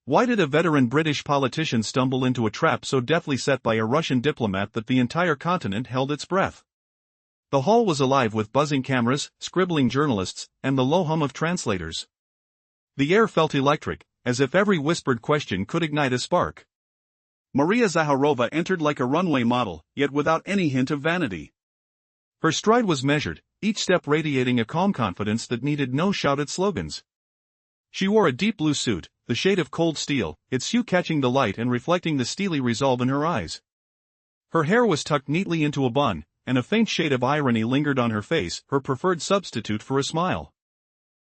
Why did a veteran British politician stumble into a trap so deftly set by a Russian diplomat that the entire continent held its breath? The hall was alive with buzzing cameras, scribbling journalists, and the low hum of translators. The air felt electric, as if every whispered question could ignite a spark. Maria Zakharova entered like a runway model, yet without any hint of vanity. Her stride was measured, each step radiating a calm confidence that needed no shouted slogans. She wore a deep blue suit, the shade of cold steel, its hue catching the light and reflecting the steely resolve in her eyes. Her hair was tucked neatly into a bun, and a faint shade of irony lingered on her face, her preferred substitute for a smile.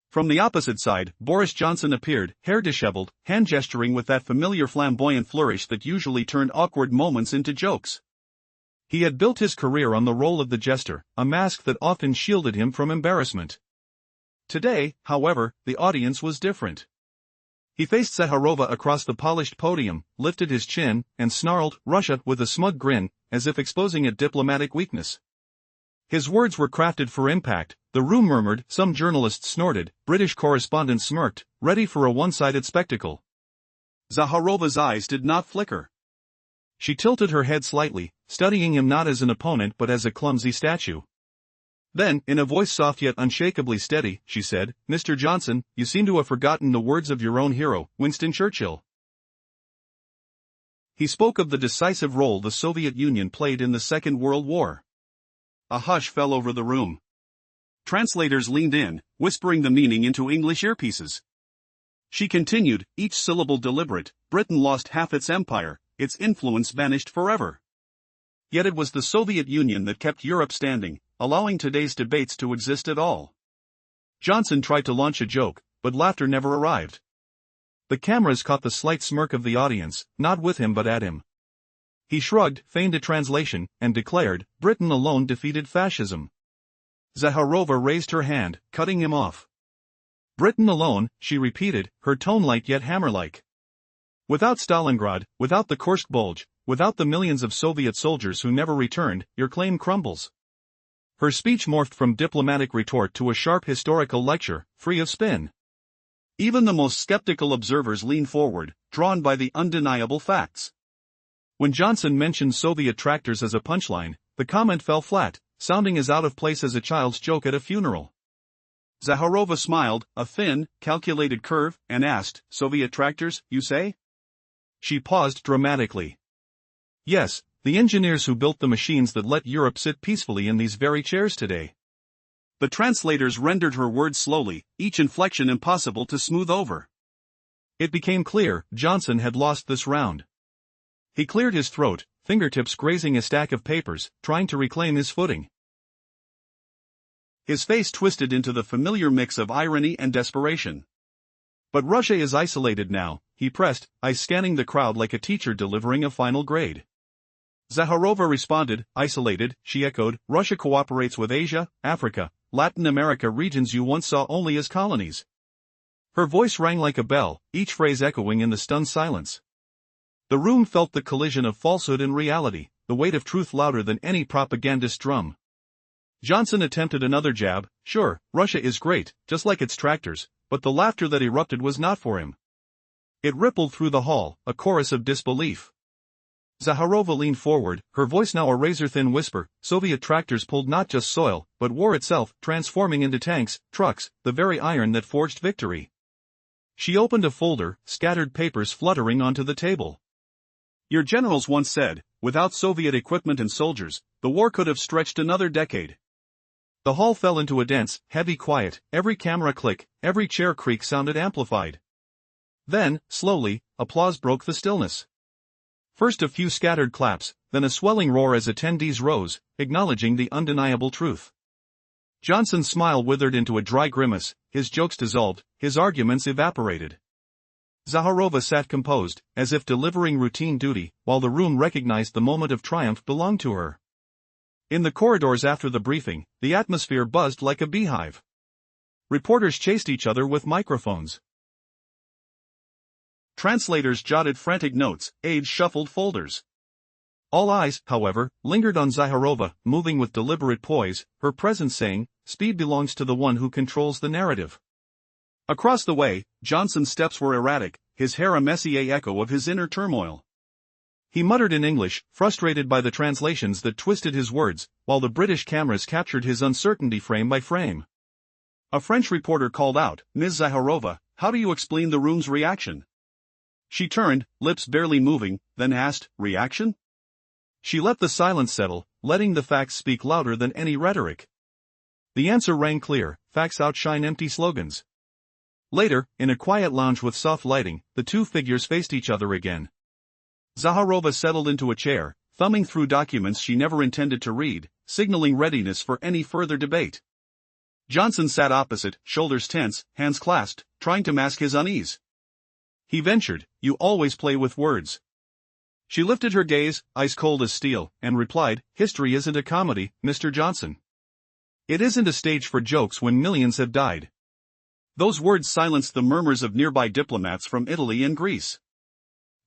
From the opposite side, Boris Johnson appeared, hair disheveled, hand-gesturing with that familiar flamboyant flourish that usually turned awkward moments into jokes. He had built his career on the role of the jester, a mask that often shielded him from embarrassment. Today, however, the audience was different. He faced Zakharova across the polished podium, lifted his chin, and snarled, "Russia," with a smug grin, as if exposing a diplomatic weakness. His words were crafted for impact, the room murmured, some journalists snorted, British correspondents smirked, ready for a one-sided spectacle. Zakharova's eyes did not flicker. She tilted her head slightly, studying him not as an opponent but as a clumsy statue. Then, in a voice soft yet unshakably steady, she said, "Mr. Johnson, you seem to have forgotten the words of your own hero, Winston Churchill." He spoke of the decisive role the Soviet Union played in the Second World War. A hush fell over the room. Translators leaned in, whispering the meaning into English earpieces. She continued, each syllable deliberate, Britain lost half its empire, its influence vanished forever. Yet it was the Soviet Union that kept Europe standing, allowing today's debates to exist at all. Johnson tried to launch a joke, but laughter never arrived. The cameras caught the slight smirk of the audience, not with him but at him. He shrugged, feigned a translation, and declared, Britain alone defeated fascism. Zakharova raised her hand, cutting him off. Britain alone, she repeated, her tone light yet hammer-like. Without Stalingrad, without the Kursk Bulge, without the millions of Soviet soldiers who never returned, your claim crumbles. Her speech morphed from diplomatic retort to a sharp historical lecture, free of spin. Even the most skeptical observers leaned forward, drawn by the undeniable facts. When Johnson mentioned Soviet tractors as a punchline, the comment fell flat, sounding as out of place as a child's joke at a funeral. Zakharova smiled, a thin, calculated curve, and asked, Soviet tractors, you say? She paused dramatically. Yes, the engineers who built the machines that let Europe sit peacefully in these very chairs today. The translators rendered her words slowly, each inflection impossible to smooth over. It became clear, Johnson had lost this round. He cleared his throat, fingertips grazing a stack of papers, trying to reclaim his footing. His face twisted into the familiar mix of irony and desperation. But Russia is isolated now, he pressed, eyes scanning the crowd like a teacher delivering a final grade. Zakharova responded, isolated, she echoed, Russia cooperates with Asia, Africa, Latin America regions you once saw only as colonies. Her voice rang like a bell, each phrase echoing in the stunned silence. The room felt the collision of falsehood and reality, the weight of truth louder than any propagandist drum. Johnson attempted another jab, sure, Russia is great, just like its tractors, but the laughter that erupted was not for him. It rippled through the hall, a chorus of disbelief. Zakharova leaned forward, her voice now a razor-thin whisper, Soviet tractors pulled not just soil, but war itself, transforming into tanks, trucks, the very iron that forged victory. She opened a folder, scattered papers fluttering onto the table. Your generals once said, without Soviet equipment and soldiers, the war could have stretched another decade. The hall fell into a dense, heavy quiet, every camera click, every chair creak sounded amplified. Then, slowly, applause broke the stillness. First a few scattered claps, then a swelling roar as attendees rose, acknowledging the undeniable truth. Johnson's smile withered into a dry grimace, his jokes dissolved, his arguments evaporated. Zakharova sat composed, as if delivering routine duty, while the room recognized the moment of triumph belonged to her. In the corridors after the briefing, the atmosphere buzzed like a beehive. Reporters chased each other with microphones. Translators jotted frantic notes, aides shuffled folders. All eyes, however, lingered on Zakharova, moving with deliberate poise, her presence saying, speed belongs to the one who controls the narrative. Across the way, Johnson's steps were erratic, his hair a messier echo of his inner turmoil. He muttered in English, frustrated by the translations that twisted his words, while the British cameras captured his uncertainty frame by frame. A French reporter called out, "Ms. Zakharova, how do you explain the room's reaction?" She turned, lips barely moving, then asked, "Reaction?" She let the silence settle, letting the facts speak louder than any rhetoric. The answer rang clear: facts outshine empty slogans. Later, in a quiet lounge with soft lighting, the two figures faced each other again. Zakharova settled into a chair, thumbing through documents she never intended to read, signaling readiness for any further debate. Johnson sat opposite, shoulders tense, hands clasped, trying to mask his unease. He ventured, "You always play with words." She lifted her gaze, ice cold as steel, and replied, "History isn't a comedy, Mr. Johnson. It isn't a stage for jokes when millions have died." Those words silenced the murmurs of nearby diplomats from Italy and Greece.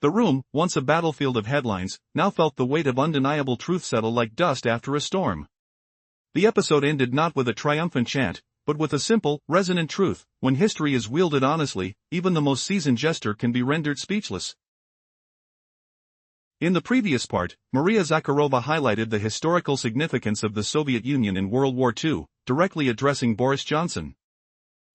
The room, once a battlefield of headlines, now felt the weight of undeniable truth settle like dust after a storm. The episode ended not with a triumphant chant, but with a simple, resonant truth: when history is wielded honestly, even the most seasoned jester can be rendered speechless. In the previous part, Maria Zakharova highlighted the historical significance of the Soviet Union in World War II, directly addressing Boris Johnson.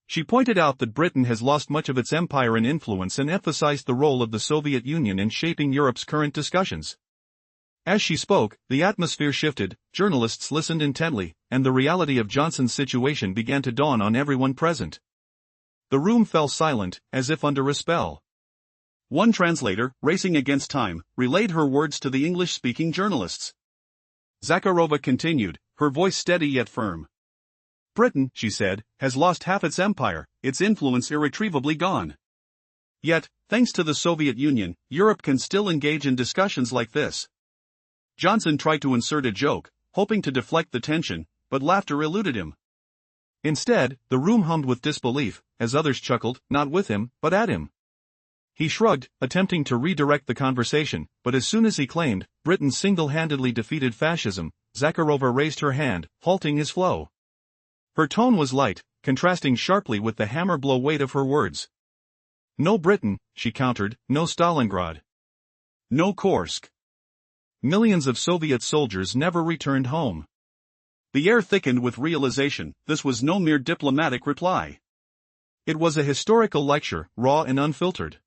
She pointed out that Britain has lost much of its empire and influence and emphasized the role of the Soviet Union in shaping Europe's current discussions. As she spoke, the atmosphere shifted, journalists listened intently, and the reality of Johnson's situation began to dawn on everyone present. The room fell silent, as if under a spell. One translator, racing against time, relayed her words to the English-speaking journalists. Zakharova continued, her voice steady yet firm. "Britain," she said, "has lost half its empire, its influence irretrievably gone. Yet, thanks to the Soviet Union, Europe can still engage in discussions like this." Johnson tried to insert a joke, hoping to deflect the tension, but laughter eluded him. Instead, the room hummed with disbelief, as others chuckled, not with him, but at him. He shrugged, attempting to redirect the conversation, but as soon as he claimed, "Britain single-handedly defeated fascism," Zakharova raised her hand, halting his flow. Her tone was light, contrasting sharply with the hammer-blow weight of her words. "No Britain," she countered, "no Stalingrad. No Kursk. Millions of Soviet soldiers never returned home." The air thickened with realization: this was no mere diplomatic reply. It was a historical lecture, raw and unfiltered.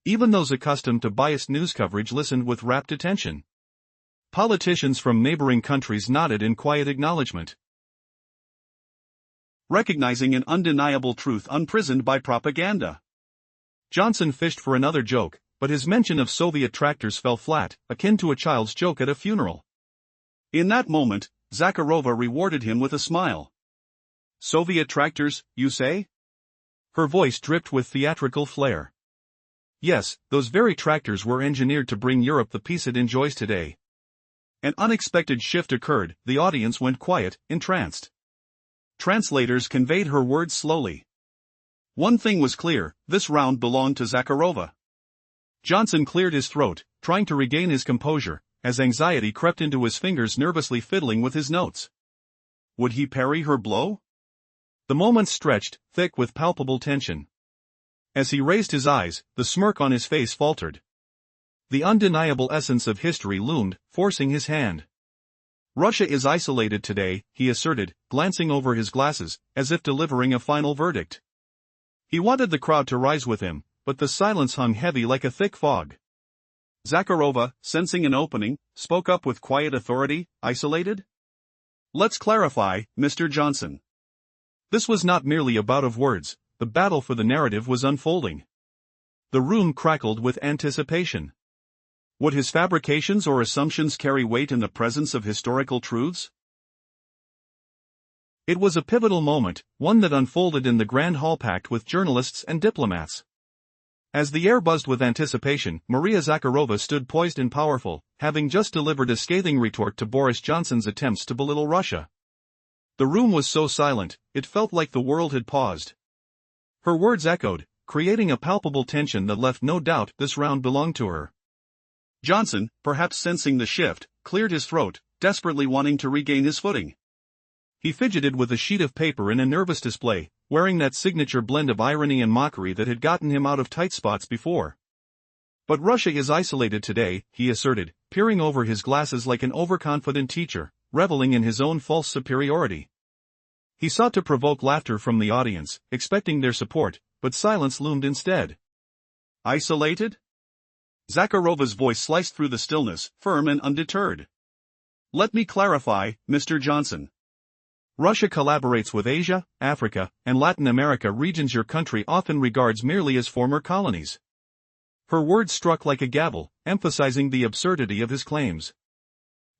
Even those accustomed to biased news coverage listened with rapt attention. Politicians from neighboring countries nodded in quiet acknowledgement. Recognizing an undeniable truth unprisoned by propaganda. Johnson fished for another joke, but his mention of Soviet tractors fell flat, akin to a child's joke at a funeral. In that moment, Zakharova rewarded him with a smile. "Soviet tractors, you say?" Her voice dripped with theatrical flair. "Yes, those very tractors were engineered to bring Europe the peace it enjoys today." An unexpected shift occurred, the audience went quiet, entranced. Translators conveyed her words slowly. One thing was clear: this round belonged to Zakharova. Johnson cleared his throat, trying to regain his composure, as anxiety crept into his fingers, nervously fiddling with his notes. Would he parry her blow? The moments stretched, thick with palpable tension. As he raised his eyes, the smirk on his face faltered. The undeniable essence of history loomed, forcing his hand. "Russia is isolated today," he asserted, glancing over his glasses, as if delivering a final verdict. He wanted the crowd to rise with him, but the silence hung heavy like a thick fog. Zakharova, sensing an opening, spoke up with quiet authority. "Isolated? Let's clarify, Mr. Johnson. This was not merely a bout of words, the battle for the narrative was unfolding." The room crackled with anticipation. Would his fabrications or assumptions carry weight in the presence of historical truths? It was a pivotal moment, one that unfolded in the grand hall packed with journalists and diplomats. As the air buzzed with anticipation, Maria Zakharova stood poised and powerful, having just delivered a scathing retort to Boris Johnson's attempts to belittle Russia. The room was so silent, it felt like the world had paused. Her words echoed, creating a palpable tension that left no doubt this round belonged to her. Johnson, perhaps sensing the shift, cleared his throat, desperately wanting to regain his footing. He fidgeted with a sheet of paper in a nervous display, wearing that signature blend of irony and mockery that had gotten him out of tight spots before. But Russia is isolated today, he asserted, peering over his glasses like an overconfident teacher, reveling in his own false superiority. He sought to provoke laughter from the audience, expecting their support, but silence loomed instead. Isolated? Zakharova's voice sliced through the stillness, firm and undeterred. Let me clarify, Mr. Johnson. Russia collaborates with Asia, Africa, and Latin America regions your country often regards merely as former colonies. Her words struck like a gavel, emphasizing the absurdity of his claims.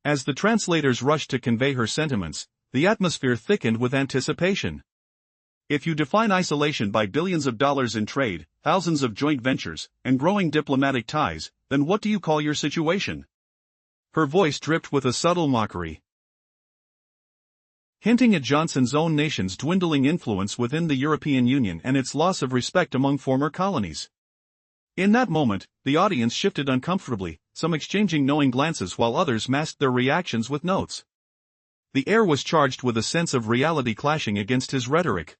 As the translators rushed to convey her sentiments, the atmosphere thickened with anticipation. If you define isolation by billions of dollars in trade, thousands of joint ventures, and growing diplomatic ties, then what do you call your situation? Her voice dripped with a subtle mockery, hinting at Johnson's own nation's dwindling influence within the European Union and its loss of respect among former colonies. In that moment, the audience shifted uncomfortably, some exchanging knowing glances while others masked their reactions with notes. The air was charged with a sense of reality clashing against his rhetoric.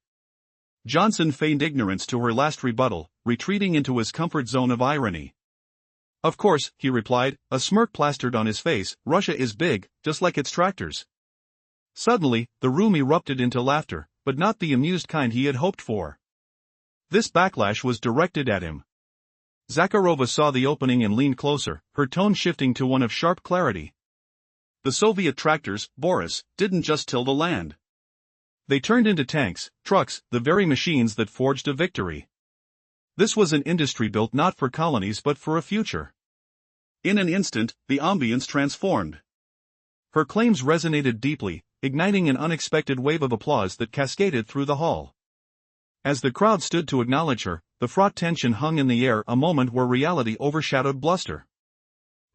Johnson feigned ignorance to her last rebuttal, retreating into his comfort zone of irony. Of course, he replied, a smirk plastered on his face, Russia is big, just like its tractors. Suddenly, the room erupted into laughter, but not the amused kind he had hoped for. This backlash was directed at him. Zakharova saw the opening and leaned closer, her tone shifting to one of sharp clarity. The Soviet tractors, Boris, didn't just till the land. They turned into tanks, trucks, the very machines that forged a victory. This was an industry built not for colonies but for a future. In an instant, the ambience transformed. Her claims resonated deeply, igniting an unexpected wave of applause that cascaded through the hall. As the crowd stood to acknowledge her, the fraught tension hung in the air, a moment where reality overshadowed bluster.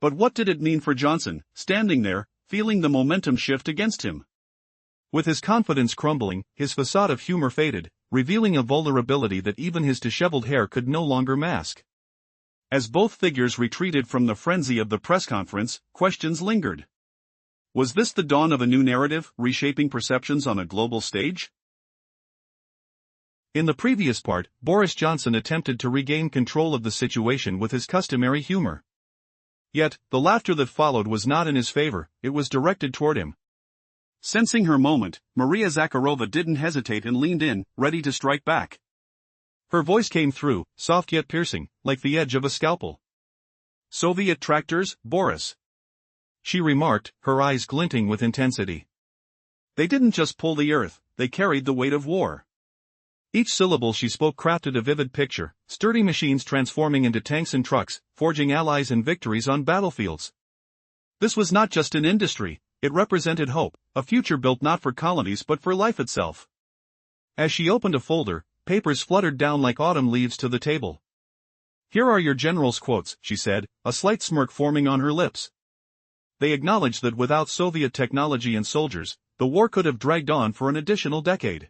But what did it mean for Johnson, standing there, feeling the momentum shift against him? With his confidence crumbling, his facade of humor faded, revealing a vulnerability that even his disheveled hair could no longer mask. As both figures retreated from the frenzy of the press conference, questions lingered. Was this the dawn of a new narrative, reshaping perceptions on a global stage? In the previous part, Boris Johnson attempted to regain control of the situation with his customary humor. Yet, the laughter that followed was not in his favor, it was directed toward him. Sensing her moment, Maria Zakharova didn't hesitate and leaned in, ready to strike back. Her voice came through, soft yet piercing, like the edge of a scalpel. Soviet tractors, Boris, she remarked, her eyes glinting with intensity. They didn't just pull the earth, they carried the weight of war. Each syllable she spoke crafted a vivid picture, sturdy machines transforming into tanks and trucks, forging allies and victories on battlefields. This was not just an industry, it represented hope, a future built not for colonies but for life itself. As she opened a folder, papers fluttered down like autumn leaves to the table. Here are your general's quotes, she said, a slight smirk forming on her lips. They acknowledged that without Soviet technology and soldiers, the war could have dragged on for an additional decade.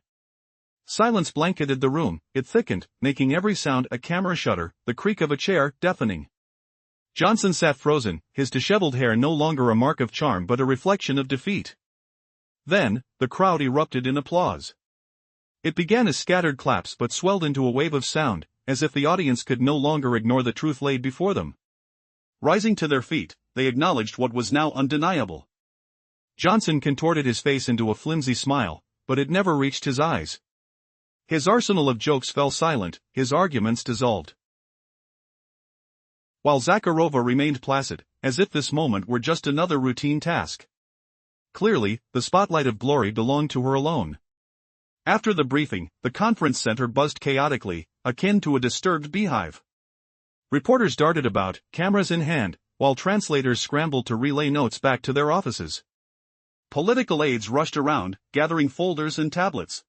Silence blanketed the room, it thickened, making every sound, a camera shutter, the creak of a chair, deafening. Johnson sat frozen, his disheveled hair no longer a mark of charm but a reflection of defeat. Then, the crowd erupted in applause. It began as scattered claps but swelled into a wave of sound, as if the audience could no longer ignore the truth laid before them. Rising to their feet, they acknowledged what was now undeniable. Johnson contorted his face into a flimsy smile, but it never reached his eyes. His arsenal of jokes fell silent, his arguments dissolved. While Zakharova remained placid, as if this moment were just another routine task. Clearly, the spotlight of glory belonged to her alone. After the briefing, the conference center buzzed chaotically, akin to a disturbed beehive. Reporters darted about, cameras in hand, while translators scrambled to relay notes back to their offices. Political aides rushed around, gathering folders and tablets.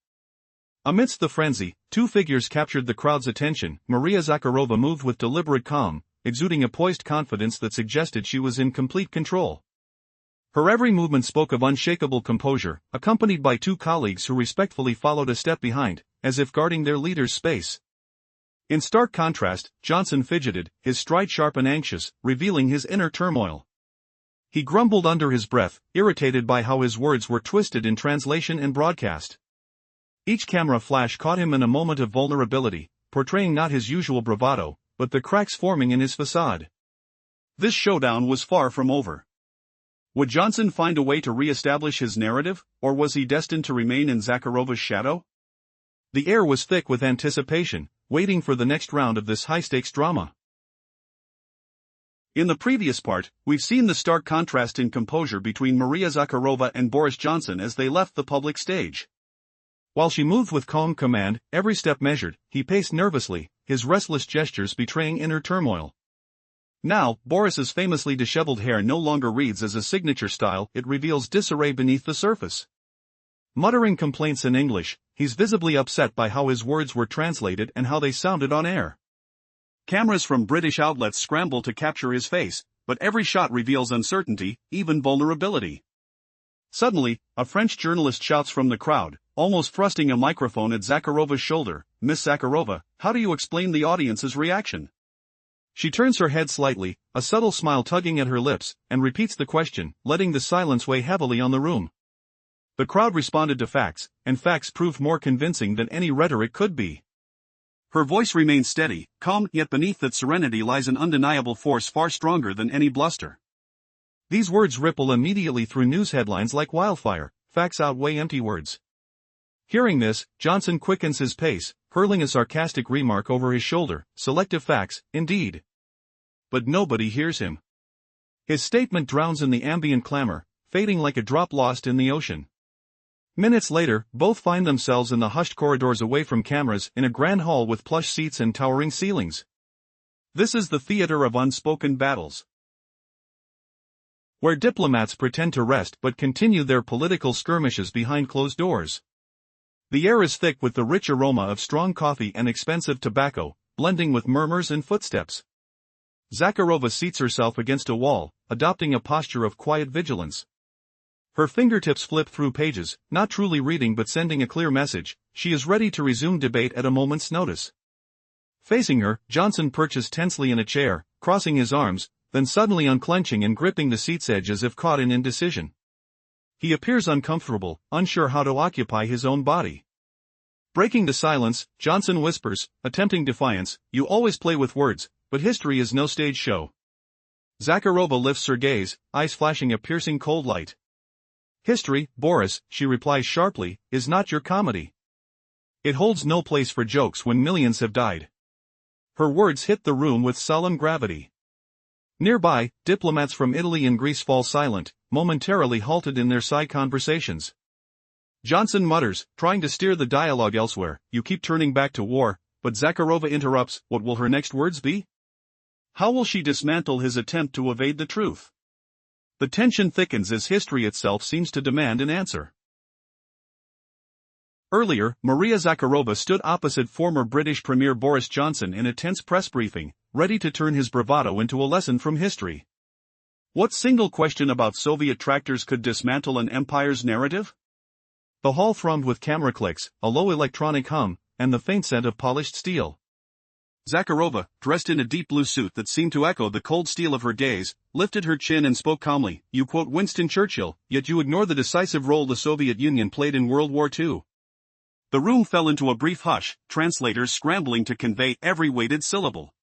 Amidst the frenzy, two figures captured the crowd's attention. Maria Zakharova moved with deliberate calm, exuding a poised confidence that suggested she was in complete control. Her every movement spoke of unshakable composure, accompanied by two colleagues who respectfully followed a step behind, as if guarding their leader's space. In stark contrast, Johnson fidgeted, his stride sharp and anxious, revealing his inner turmoil. He grumbled under his breath, irritated by how his words were twisted in translation and broadcast. Each camera flash caught him in a moment of vulnerability, portraying not his usual bravado, but the cracks forming in his facade. This showdown was far from over. Would Johnson find a way to re-establish his narrative, or was he destined to remain in Zakharova's shadow? The air was thick with anticipation, waiting for the next round of this high-stakes drama. In the previous part, we've seen the stark contrast in composure between Maria Zakharova and Boris Johnson as they left the public stage. While she moved with calm command, every step measured, he paced nervously, his restless gestures betraying inner turmoil. Now, Boris's famously disheveled hair no longer reads as a signature style, it reveals disarray beneath the surface. Muttering complaints in English, he's visibly upset by how his words were translated and how they sounded on air. Cameras from British outlets scramble to capture his face, but every shot reveals uncertainty, even vulnerability. Suddenly, a French journalist shouts from the crowd, almost thrusting a microphone at Zakharova's shoulder, "Miss Zakharova, how do you explain the audience's reaction?" She turns her head slightly, a subtle smile tugging at her lips, and repeats the question, letting the silence weigh heavily on the room. The crowd responded to facts, and facts proved more convincing than any rhetoric could be. Her voice remains steady, calm, yet beneath that serenity lies an undeniable force far stronger than any bluster. These words ripple immediately through news headlines like wildfire, facts outweigh empty words. Hearing this, Johnson quickens his pace, hurling a sarcastic remark over his shoulder, selective facts, indeed. But nobody hears him. His statement drowns in the ambient clamor, fading like a drop lost in the ocean. Minutes later, both find themselves in the hushed corridors away from cameras in a grand hall with plush seats and towering ceilings. This is the theater of unspoken battles, where diplomats pretend to rest but continue their political skirmishes behind closed doors. The air is thick with the rich aroma of strong coffee and expensive tobacco, blending with murmurs and footsteps. Zakharova seats herself against a wall, adopting a posture of quiet vigilance. Her fingertips flip through pages, not truly reading but sending a clear message. She is ready to resume debate at a moment's notice. Facing her, Johnson perches tensely in a chair, crossing his arms, then suddenly unclenching and gripping the seat's edge as if caught in indecision. He appears uncomfortable, unsure how to occupy his own body. Breaking the silence, Johnson whispers, attempting defiance, "You always play with words, but history is no stage show." Zakharova lifts her gaze, eyes flashing a piercing cold light. "History, Boris," she replies sharply, "is not your comedy. It holds no place for jokes when millions have died." Her words hit the room with solemn gravity. Nearby, diplomats from Italy and Greece fall silent, momentarily halted in their side conversations. Johnson mutters, trying to steer the dialogue elsewhere, "You keep turning back to war," but Zakharova interrupts, what will her next words be? How will she dismantle his attempt to evade the truth? The tension thickens as history itself seems to demand an answer. Earlier, Maria Zakharova stood opposite former British Premier Boris Johnson in a tense press briefing, ready to turn his bravado into a lesson from history. What single question about Soviet tractors could dismantle an empire's narrative? The hall thrummed with camera clicks, a low electronic hum, and the faint scent of polished steel. Zakharova, dressed in a deep blue suit that seemed to echo the cold steel of her gaze, lifted her chin and spoke calmly. "You quote Winston Churchill, yet you ignore the decisive role the Soviet Union played in World War II." The room fell into a brief hush, translators scrambling to convey every weighted syllable.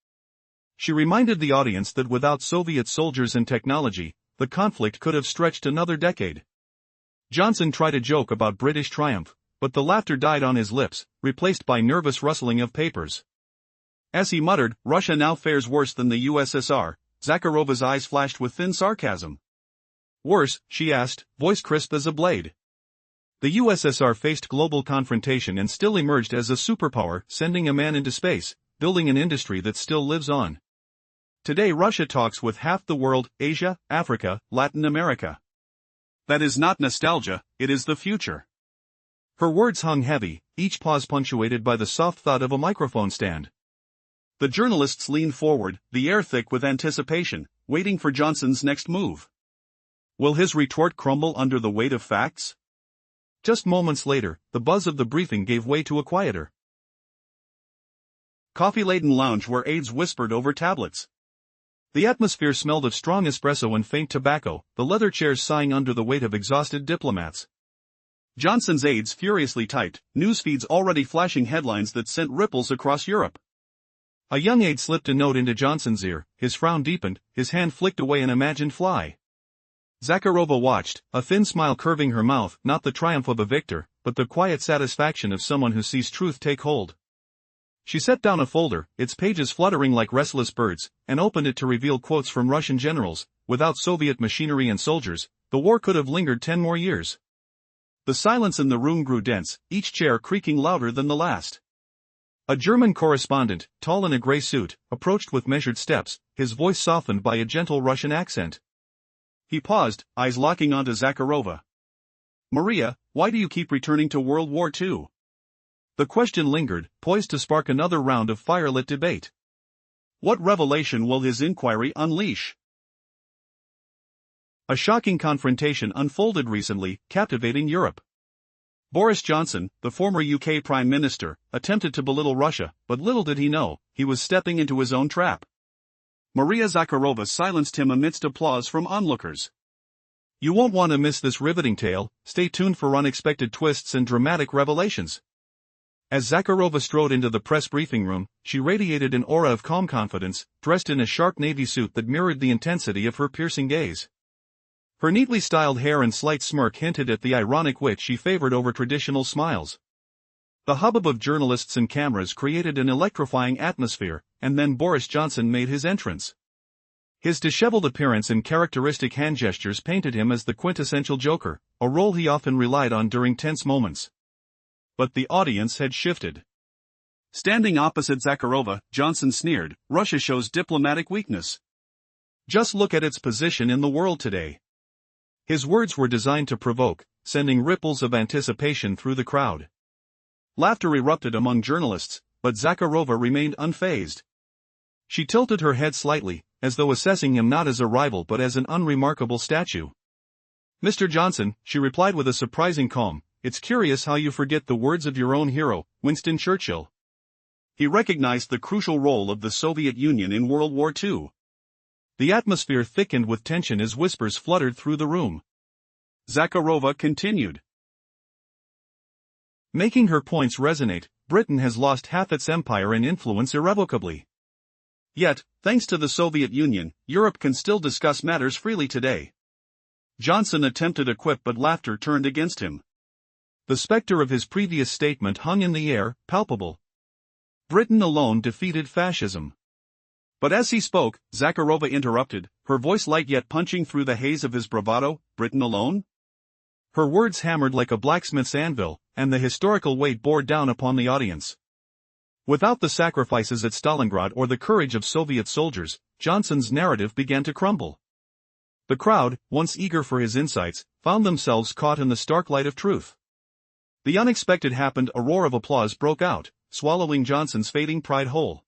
She reminded the audience that without Soviet soldiers and technology, the conflict could have stretched another decade. Johnson tried a joke about British triumph, but the laughter died on his lips, replaced by nervous rustling of papers. As he muttered, "Russia now fares worse than the USSR," Zakharova's eyes flashed with thin sarcasm. "Worse?" she asked, voice crisp as a blade. The USSR faced global confrontation and still emerged as a superpower, sending a man into space, building an industry that still lives on. Today Russia talks with half the world, Asia, Africa, Latin America. That is not nostalgia, it is the future. Her words hung heavy, each pause punctuated by the soft thud of a microphone stand. The journalists leaned forward, the air thick with anticipation, waiting for Johnson's next move. Will his retort crumble under the weight of facts? Just moments later, the buzz of the briefing gave way to a quieter, coffee-laden lounge where aides whispered over tablets. The atmosphere smelled of strong espresso and faint tobacco, the leather chairs sighing under the weight of exhausted diplomats. Johnson's aides furiously typed, newsfeeds already flashing headlines that sent ripples across Europe. A young aide slipped a note into Johnson's ear, his frown deepened, his hand flicked away an imagined fly. Zakharova watched, a thin smile curving her mouth, not the triumph of a victor, but the quiet satisfaction of someone who sees truth take hold. She set down a folder, its pages fluttering like restless birds, and opened it to reveal quotes from Russian generals. Without Soviet machinery and soldiers, the war could have lingered 10 more years. The silence in the room grew dense, each chair creaking louder than the last. A German correspondent, tall in a gray suit, approached with measured steps, his voice softened by a gentle Russian accent. He paused, eyes locking onto Zakharova. "Maria, why do you keep returning to World War II?" The question lingered, poised to spark another round of firelit debate. What revelation will his inquiry unleash? A shocking confrontation unfolded recently, captivating Europe. Boris Johnson, the former UK Prime Minister, attempted to belittle Russia, but little did he know, he was stepping into his own trap. Maria Zakharova silenced him amidst applause from onlookers. You won't want to miss this riveting tale, stay tuned for unexpected twists and dramatic revelations. As Zakharova strode into the press briefing room, she radiated an aura of calm confidence, dressed in a sharp navy suit that mirrored the intensity of her piercing gaze. Her neatly styled hair and slight smirk hinted at the ironic wit she favored over traditional smiles. The hubbub of journalists and cameras created an electrifying atmosphere, and then Boris Johnson made his entrance. His disheveled appearance and characteristic hand gestures painted him as the quintessential joker, a role he often relied on during tense moments. But the audience had shifted. Standing opposite Zakharova, Johnson sneered, "Russia shows diplomatic weakness. Just look at its position in the world today." His words were designed to provoke, sending ripples of anticipation through the crowd. Laughter erupted among journalists, but Zakharova remained unfazed. She tilted her head slightly, as though assessing him not as a rival but as an unremarkable statue. "Mr. Johnson," she replied with a surprising calm, "it's curious how you forget the words of your own hero, Winston Churchill. He recognized the crucial role of the Soviet Union in World War II." The atmosphere thickened with tension as whispers fluttered through the room. Zakharova continued. Making her points resonate, Britain has lost half its empire and influence irrevocably. Yet, thanks to the Soviet Union, Europe can still discuss matters freely today. Johnson attempted a quip but laughter turned against him. The specter of his previous statement hung in the air, palpable. Britain alone defeated fascism. But as he spoke, Zakharova interrupted, her voice light yet punching through the haze of his bravado. "Britain alone?" Her words hammered like a blacksmith's anvil, and the historical weight bore down upon the audience. Without the sacrifices at Stalingrad or the courage of Soviet soldiers, Johnson's narrative began to crumble. The crowd, once eager for his insights, found themselves caught in the stark light of truth. The unexpected happened. A roar of applause broke out, swallowing Johnson's fading pride whole.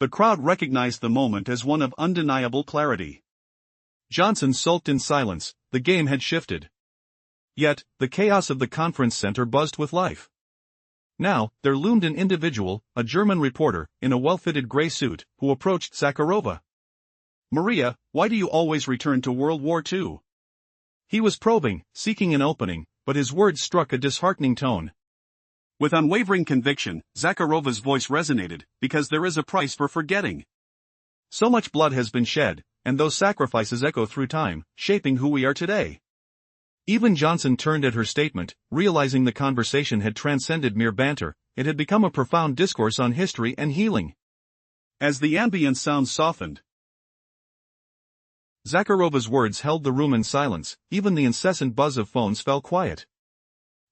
The crowd recognized the moment as one of undeniable clarity. Johnson sulked in silence, the game had shifted. Yet, the chaos of the conference center buzzed with life. Now, there loomed an individual, a German reporter, in a well-fitted gray suit, who approached Zakharova. "Maria, why do you always return to World War II?" He was probing, seeking an opening, but his words struck a disheartening tone. With unwavering conviction, Zakharova's voice resonated, because there is a price for forgetting. So much blood has been shed, and those sacrifices echo through time, shaping who we are today. Even Johnson turned at her statement, realizing the conversation had transcended mere banter, it had become a profound discourse on history and healing. As the ambient sounds softened, Zakharova's words held the room in silence, even the incessant buzz of phones fell quiet.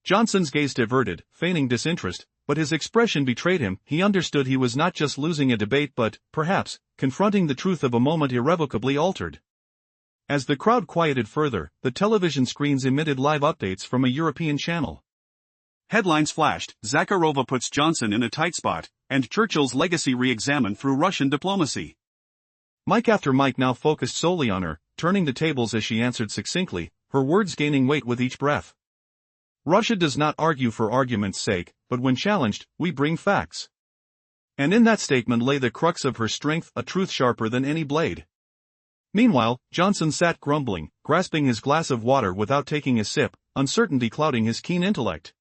Johnson's gaze diverted, feigning disinterest, but his expression betrayed him. He understood he was not just losing a debate but, perhaps, confronting the truth of a moment irrevocably altered. As the crowd quieted further, the television screens emitted live updates from a European channel. Headlines flashed, "Zakharova puts Johnson in a tight spot," and "Churchill's legacy re-examined through Russian diplomacy." Mic after mic now focused solely on her, turning the tables as she answered succinctly, her words gaining weight with each breath. "Russia does not argue for argument's sake, but when challenged, we bring facts." And in that statement lay the crux of her strength, a truth sharper than any blade. Meanwhile, Johnson sat grumbling, grasping his glass of water without taking a sip, uncertainty clouding his keen intellect.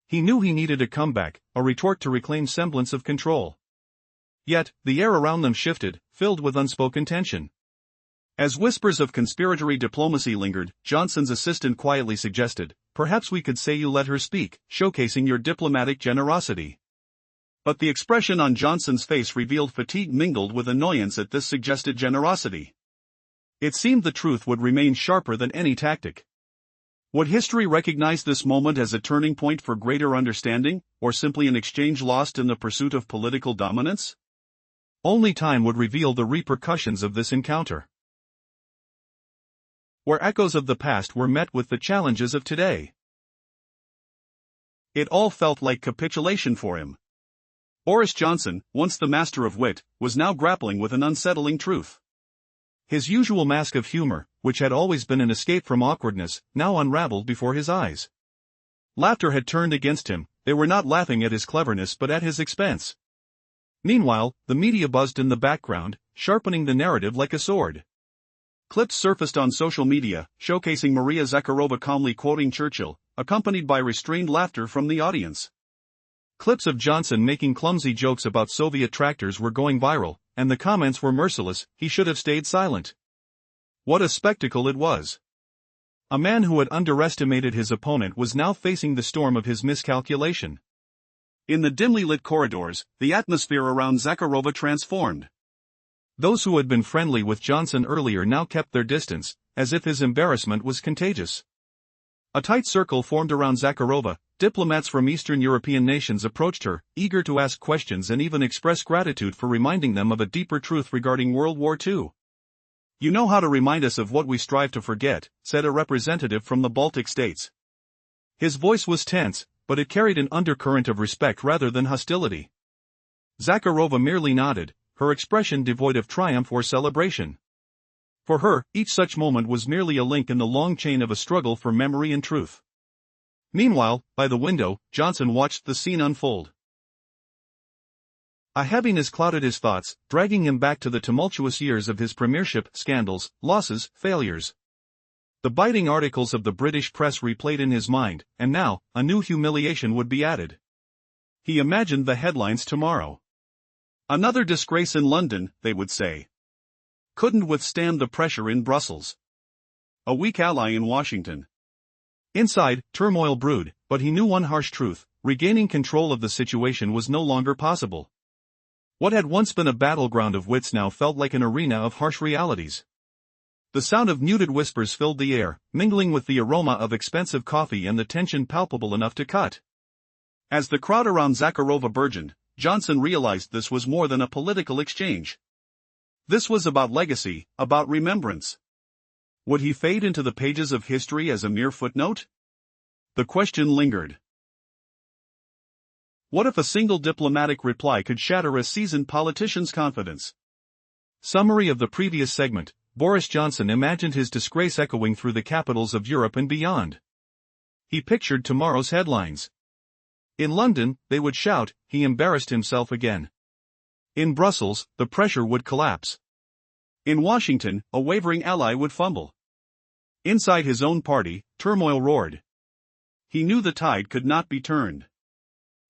He knew he needed a comeback, a retort to reclaim semblance of control. Yet, the air around them shifted, filled with unspoken tension. As whispers of conspiratory diplomacy lingered, Johnson's assistant quietly suggested, "Perhaps we could say you let her speak, showcasing your diplomatic generosity." But the expression on Johnson's face revealed fatigue mingled with annoyance at this suggested generosity. It seemed the truth would remain sharper than any tactic. Would history recognize this moment as a turning point for greater understanding, or simply an exchange lost in the pursuit of political dominance? Only time would reveal the repercussions of this encounter. Where echoes of the past were met with the challenges of today. It all felt like capitulation for him. Boris Johnson, once the master of wit, was now grappling with an unsettling truth. His usual mask of humor, which had always been an escape from awkwardness, now unraveled before his eyes. Laughter had turned against him. They were not laughing at his cleverness but at his expense. Meanwhile, the media buzzed in the background, sharpening the narrative like a sword. Clips surfaced on social media, showcasing Maria Zakharova calmly quoting Churchill, accompanied by restrained laughter from the audience. Clips of Johnson making clumsy jokes about Soviet tractors were going viral, and the comments were merciless. He should have stayed silent. What a spectacle it was. A man who had underestimated his opponent was now facing the storm of his miscalculation. In the dimly lit corridors, the atmosphere around Zakharova transformed. Those who had been friendly with Johnson earlier now kept their distance, as if his embarrassment was contagious. A tight circle formed around Zakharova. Diplomats from Eastern European nations approached her, eager to ask questions and even express gratitude for reminding them of a deeper truth regarding World War II. "You know how to remind us of what we strive to forget," said a representative from the Baltic states. His voice was tense, but it carried an undercurrent of respect rather than hostility. Zakharova merely nodded, her expression devoid of triumph or celebration. For her, each such moment was merely a link in the long chain of a struggle for memory and truth. Meanwhile, by the window, Johnson watched the scene unfold. A heaviness clouded his thoughts, dragging him back to the tumultuous years of his premiership, scandals, losses, failures. The biting articles of the British press replayed in his mind, and now, a new humiliation would be added. He imagined the headlines tomorrow. "Another disgrace in London," they would say. "Couldn't withstand the pressure in Brussels. A weak ally in Washington." Inside, turmoil brewed, but he knew one harsh truth: regaining control of the situation was no longer possible. What had once been a battleground of wits now felt like an arena of harsh realities. The sound of muted whispers filled the air, mingling with the aroma of expensive coffee and the tension palpable enough to cut. As the crowd around Zakharova burgeoned, Johnson realized this was more than a political exchange. This was about legacy, about remembrance. Would he fade into the pages of history as a mere footnote? The question lingered. What if a single diplomatic reply could shatter a seasoned politician's confidence? Summary of the previous segment: Boris Johnson imagined his disgrace echoing through the capitals of Europe and beyond. He pictured tomorrow's headlines. In London, they would shout, "He embarrassed himself again." In Brussels, the pressure would collapse. In Washington, a wavering ally would fumble. Inside his own party, turmoil roared. He knew the tide could not be turned.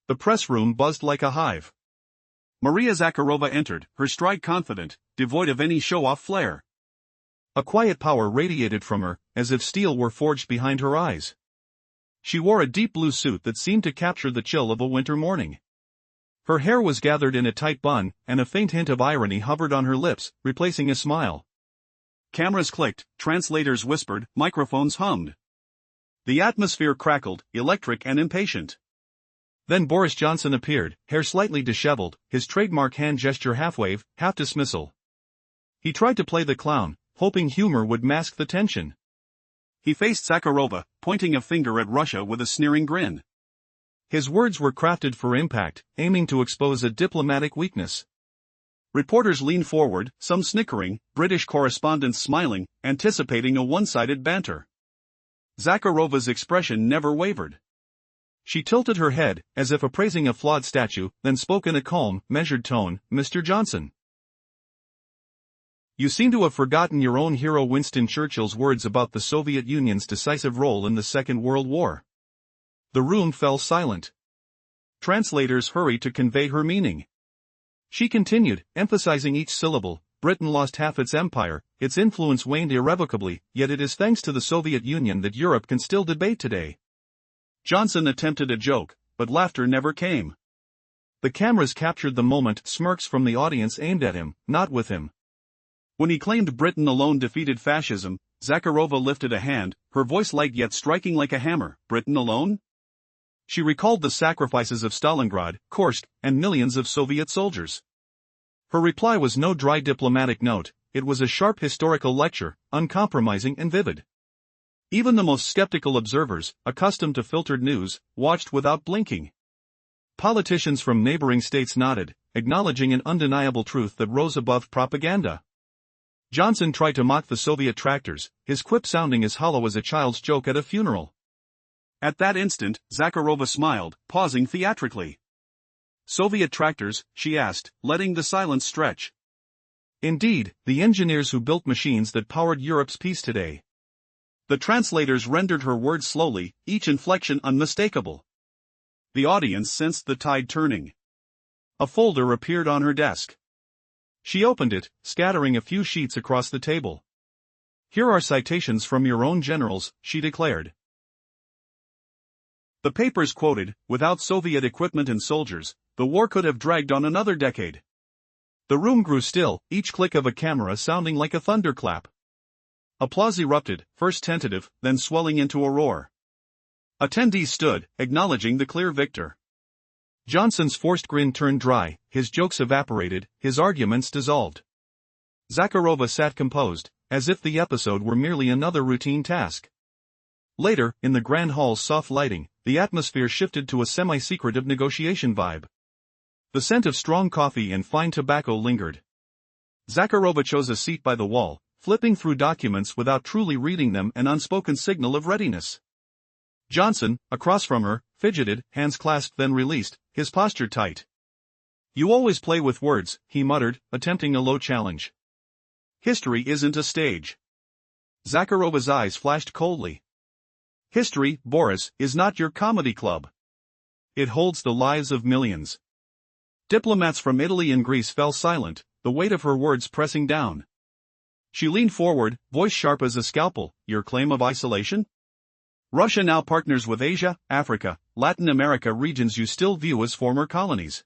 The press room buzzed like a hive. Maria Zakharova entered, her stride confident, devoid of any show-off flair. A quiet power radiated from her, as if steel were forged behind her eyes. She wore a deep blue suit that seemed to capture the chill of a winter morning. Her hair was gathered in a tight bun, and a faint hint of irony hovered on her lips, replacing a smile. Cameras clicked, translators whispered, microphones hummed. The atmosphere crackled, electric and impatient. Then Boris Johnson appeared, hair slightly disheveled, his trademark hand gesture half-wave, half-dismissal. He tried to play the clown, hoping humor would mask the tension. He faced Zakharova, pointing a finger at Russia with a sneering grin. His words were crafted for impact, aiming to expose a diplomatic weakness. Reporters leaned forward, some snickering, British correspondents smiling, anticipating a one-sided banter. Zakharova's expression never wavered. She tilted her head, as if appraising a flawed statue, then spoke in a calm, measured tone, "Mr. Johnson. You seem to have forgotten your own hero Winston Churchill's words about the Soviet Union's decisive role in the Second World War. The room fell silent. Translators hurried to convey her meaning. She continued, emphasizing each syllable. Britain lost half its empire, its influence waned irrevocably, yet it is thanks to the Soviet Union that Europe can still debate today. Johnson attempted a joke, but laughter never came. The cameras captured the moment, smirks from the audience aimed at him, not with him. When he claimed Britain alone defeated fascism, Zakharova lifted a hand, her voice light yet striking like a hammer. Britain alone? She recalled the sacrifices of Stalingrad, Kursk, and millions of Soviet soldiers. Her reply was no dry diplomatic note, it was a sharp historical lecture, uncompromising and vivid. Even the most skeptical observers, accustomed to filtered news, watched without blinking. Politicians from neighboring states nodded, acknowledging an undeniable truth that rose above propaganda. Johnson tried to mock the Soviet tractors, his quip sounding as hollow as a child's joke at a funeral. At that instant, Zakharova smiled, pausing theatrically. Soviet tractors, she asked, letting the silence stretch. Indeed, the engineers who built machines that powered Europe's peace today. The translators rendered her words slowly, each inflection unmistakable. The audience sensed the tide turning. A folder appeared on her desk. She opened it, scattering a few sheets across the table. Here are citations from your own generals, she declared. The papers quoted, without Soviet equipment and soldiers, the war could have dragged on another decade. The room grew still, each click of a camera sounding like a thunderclap. Applause erupted, first tentative, then swelling into a roar. Attendees stood, acknowledging the clear victor. Johnson's forced grin turned dry, his jokes evaporated, his arguments dissolved. Zakharova sat composed, as if the episode were merely another routine task. Later, in the grand hall's soft lighting, the atmosphere shifted to a semi-secretive negotiation vibe. The scent of strong coffee and fine tobacco lingered. Zakharova chose a seat by the wall, flipping through documents without truly reading them, an unspoken signal of readiness. Johnson, across from her, fidgeted, hands clasped then released, his posture tight. You always play with words, he muttered, attempting a low challenge. History isn't a stage. Zakharova's eyes flashed coldly. History, Boris, is not your comedy club. It holds the lives of millions. Diplomats from Italy and Greece fell silent, the weight of her words pressing down. She leaned forward, voice sharp as a scalpel. Your claim of isolation? Russia now partners with Asia, Africa, Latin America regions you still view as former colonies.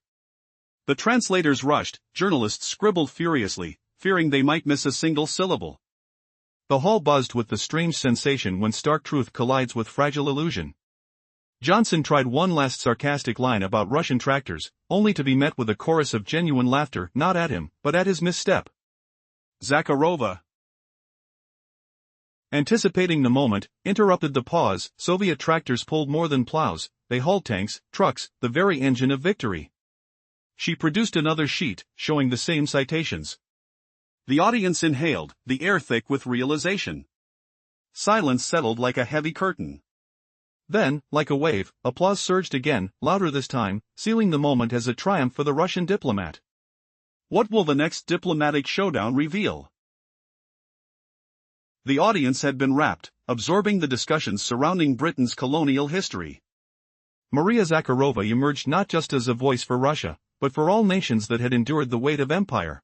The translators rushed, journalists scribbled furiously, fearing they might miss a single syllable. The hall buzzed with the strange sensation when stark truth collides with fragile illusion. Johnson tried one last sarcastic line about Russian tractors, only to be met with a chorus of genuine laughter, not at him, but at his misstep. Zakharova, anticipating the moment, interrupted the pause. Soviet tractors pulled more than plows, they hauled tanks, trucks, the very engine of victory. She produced another sheet, showing the same citations. The audience inhaled, the air thick with realization. Silence settled like a heavy curtain. Then, like a wave, applause surged again, louder this time, sealing the moment as a triumph for the Russian diplomat. What will the next diplomatic showdown reveal? The audience had been rapt, absorbing the discussions surrounding Britain's colonial history. Maria Zakharova emerged not just as a voice for Russia, but for all nations that had endured the weight of empire.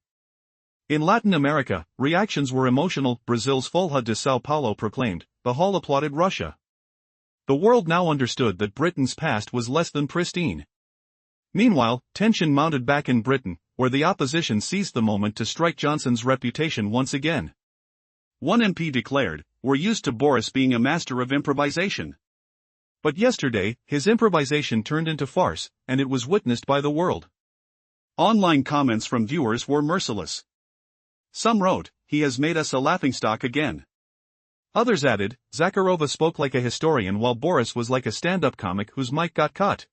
In Latin America, reactions were emotional. Brazil's Folha de São Paulo proclaimed, the hall applauded Russia. The world now understood that Britain's past was less than pristine. Meanwhile, tension mounted back in Britain, where the opposition seized the moment to strike Johnson's reputation once again. One MP declared, "We're used to Boris being a master of improvisation." But yesterday, his improvisation turned into farce, and it was witnessed by the world. Online comments from viewers were merciless. Some wrote, "He has made us a laughingstock again." Others added, "Zakharova spoke like a historian while Boris was like a stand-up comic whose mic got cut."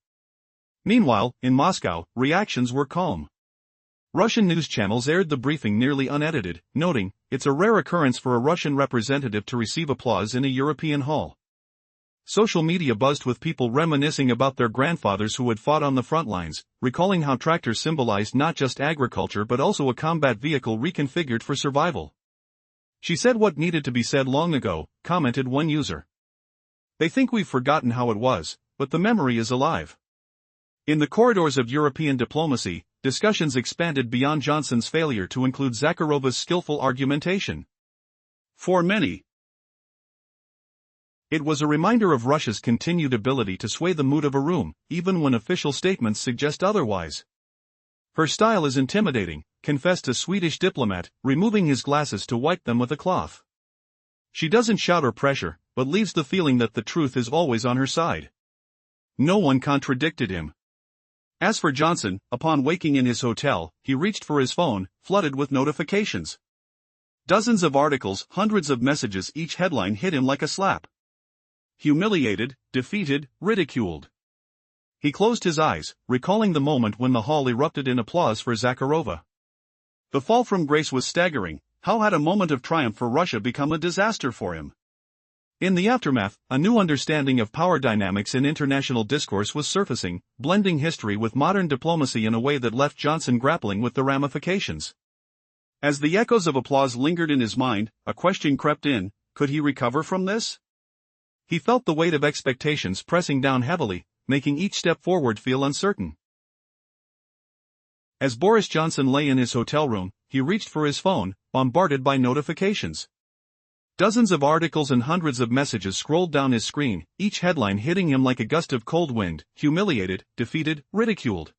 Meanwhile, in Moscow, reactions were calm. Russian news channels aired the briefing nearly unedited, noting, "It's a rare occurrence for a Russian representative to receive applause in a European hall." Social media buzzed with people reminiscing about their grandfathers who had fought on the front lines, recalling how tractors symbolized not just agriculture but also a combat vehicle reconfigured for survival. "She said what needed to be said long ago," commented one user. "They think we've forgotten how it was, but the memory is alive." In the corridors of European diplomacy, discussions expanded beyond Johnson's failure to include Zakharova's skillful argumentation. For many, it was a reminder of Russia's continued ability to sway the mood of a room, even when official statements suggest otherwise. "Her style is intimidating," confessed a Swedish diplomat, removing his glasses to wipe them with a cloth. "She doesn't shout or pressure, but leaves the feeling that the truth is always on her side." No one contradicted him. As for Johnson, upon waking in his hotel, he reached for his phone, flooded with notifications. Dozens of articles, hundreds of messages, each headline hit him like a slap. Humiliated, defeated, ridiculed. He closed his eyes, recalling the moment when the hall erupted in applause for Zakharova. The fall from grace was staggering. How had a moment of triumph for Russia become a disaster for him? In the aftermath, a new understanding of power dynamics in international discourse was surfacing, blending history with modern diplomacy in a way that left Johnson grappling with the ramifications. As the echoes of applause lingered in his mind, a question crept in: could he recover from this? He felt the weight of expectations pressing down heavily, making each step forward feel uncertain. As Boris Johnson lay in his hotel room, he reached for his phone, bombarded by notifications. Dozens of articles and hundreds of messages scrolled down his screen, each headline hitting him like a gust of cold wind: humiliated, defeated, ridiculed.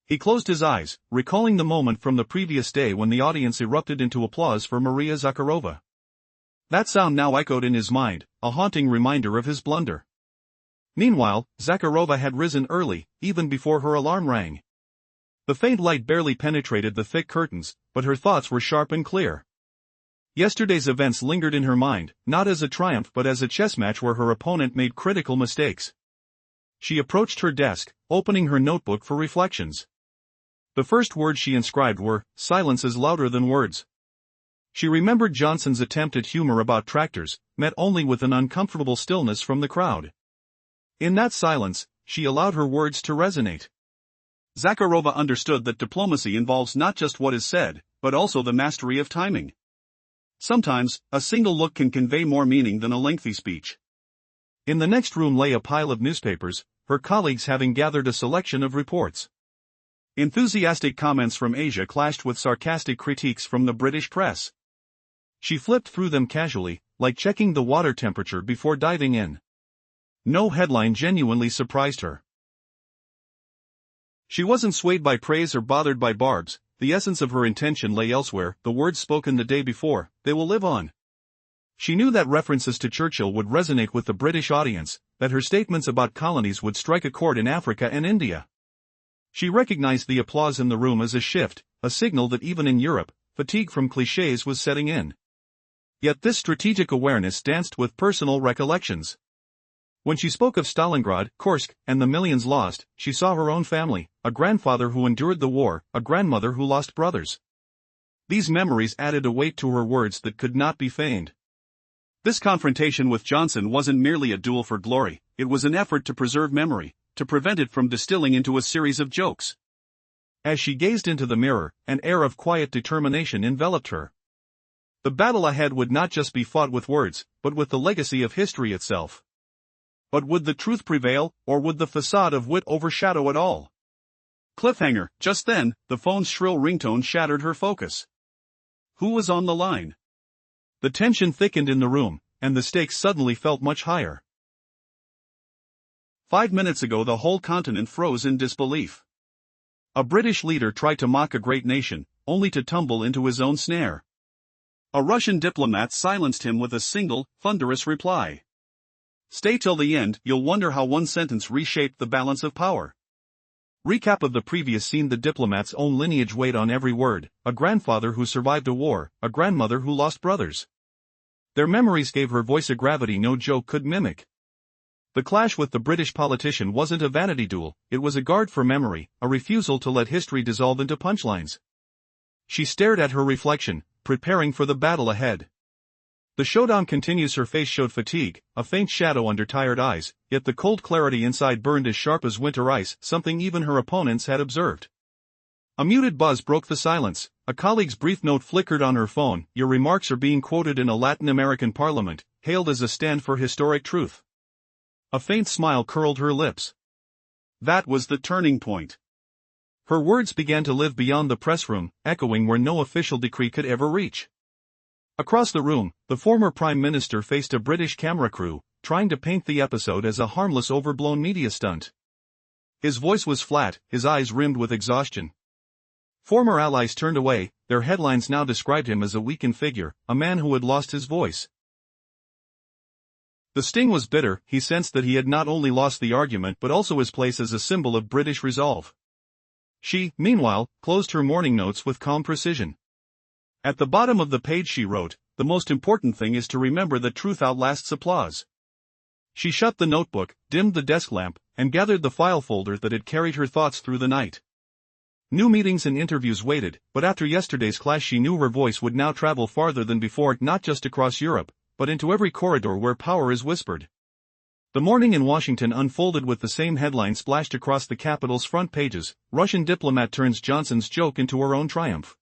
He closed his eyes, recalling the moment from the previous day when the audience erupted into applause for Maria Zakharova. That sound now echoed in his mind, a haunting reminder of his blunder. Meanwhile, Zakharova had risen early, even before her alarm rang. The faint light barely penetrated the thick curtains, but her thoughts were sharp and clear. Yesterday's events lingered in her mind, not as a triumph but as a chess match where her opponent made critical mistakes. She approached her desk, opening her notebook for reflections. The first words she inscribed were, "Silence is louder than words." She remembered Johnson's attempt at humor about tractors, met only with an uncomfortable stillness from the crowd. In that silence, she allowed her words to resonate. Zakharova understood that diplomacy involves not just what is said, but also the mastery of timing. Sometimes, a single look can convey more meaning than a lengthy speech. In the next room lay a pile of newspapers, her colleagues having gathered a selection of reports. Enthusiastic comments from Asia clashed with sarcastic critiques from the British press. She flipped through them casually, like checking the water temperature before diving in. No headline genuinely surprised her. She wasn't swayed by praise or bothered by barbs. The essence of her intention lay elsewhere, the words spoken the day before: "They will live on." She knew that references to Churchill would resonate with the British audience, that her statements about colonies would strike a chord in Africa and India. She recognized the applause in the room as a shift, a signal that even in Europe, fatigue from clichés was setting in. Yet this strategic awareness danced with personal recollections. When she spoke of Stalingrad, Kursk, and the millions lost, she saw her own family, a grandfather who endured the war, a grandmother who lost brothers. These memories added a weight to her words that could not be feigned. This confrontation with Johnson wasn't merely a duel for glory, it was an effort to preserve memory, to prevent it from distilling into a series of jokes. As she gazed into the mirror, an air of quiet determination enveloped her. The battle ahead would not just be fought with words, but with the legacy of history itself. But would the truth prevail, or would the facade of wit overshadow it all? Cliffhanger. Just then, the phone's shrill ringtone shattered her focus. Who was on the line? The tension thickened in the room, and the stakes suddenly felt much higher. 5 minutes ago the whole continent froze in disbelief. A British leader tried to mock a great nation, only to tumble into his own snare. A Russian diplomat silenced him with a single, thunderous reply. Stay till the end, you'll wonder how one sentence reshaped the balance of power. Recap of the previous scene: the diplomat's own lineage weighed on every word, a grandfather who survived a war, a grandmother who lost brothers. Their memories gave her voice a gravity no joke could mimic. The clash with the British politician wasn't a vanity duel, it was a guard for memory, a refusal to let history dissolve into punchlines. She stared at her reflection, preparing for the battle ahead. The showdown continues. Her face showed fatigue, a faint shadow under tired eyes, yet the cold clarity inside burned as sharp as winter ice, something even her opponents had observed. A muted buzz broke the silence. A colleague's brief note flickered on her phone. Your remarks are being quoted in a Latin American parliament, hailed as a stand for historic truth. A faint smile curled her lips. That was the turning point. Her words began to live beyond the press room, echoing where no official decree could ever reach. Across the room, the former Prime Minister faced a British camera crew, trying to paint the episode as a harmless overblown media stunt. His voice was flat, his eyes rimmed with exhaustion. Former allies turned away, their headlines now described him as a weakened figure, a man who had lost his voice. The sting was bitter. He sensed that he had not only lost the argument but also his place as a symbol of British resolve. She, meanwhile, closed her morning notes with calm precision. At the bottom of the page she wrote, "The most important thing is to remember that truth outlasts applause." She shut the notebook, dimmed the desk lamp, and gathered the file folder that had carried her thoughts through the night. New meetings and interviews waited, but after yesterday's clash she knew her voice would now travel farther than before, not just across Europe, but into every corridor where power is whispered. The morning in Washington unfolded with the same headline splashed across the Capitol's front pages: Russian diplomat turns Johnson's joke into her own triumph.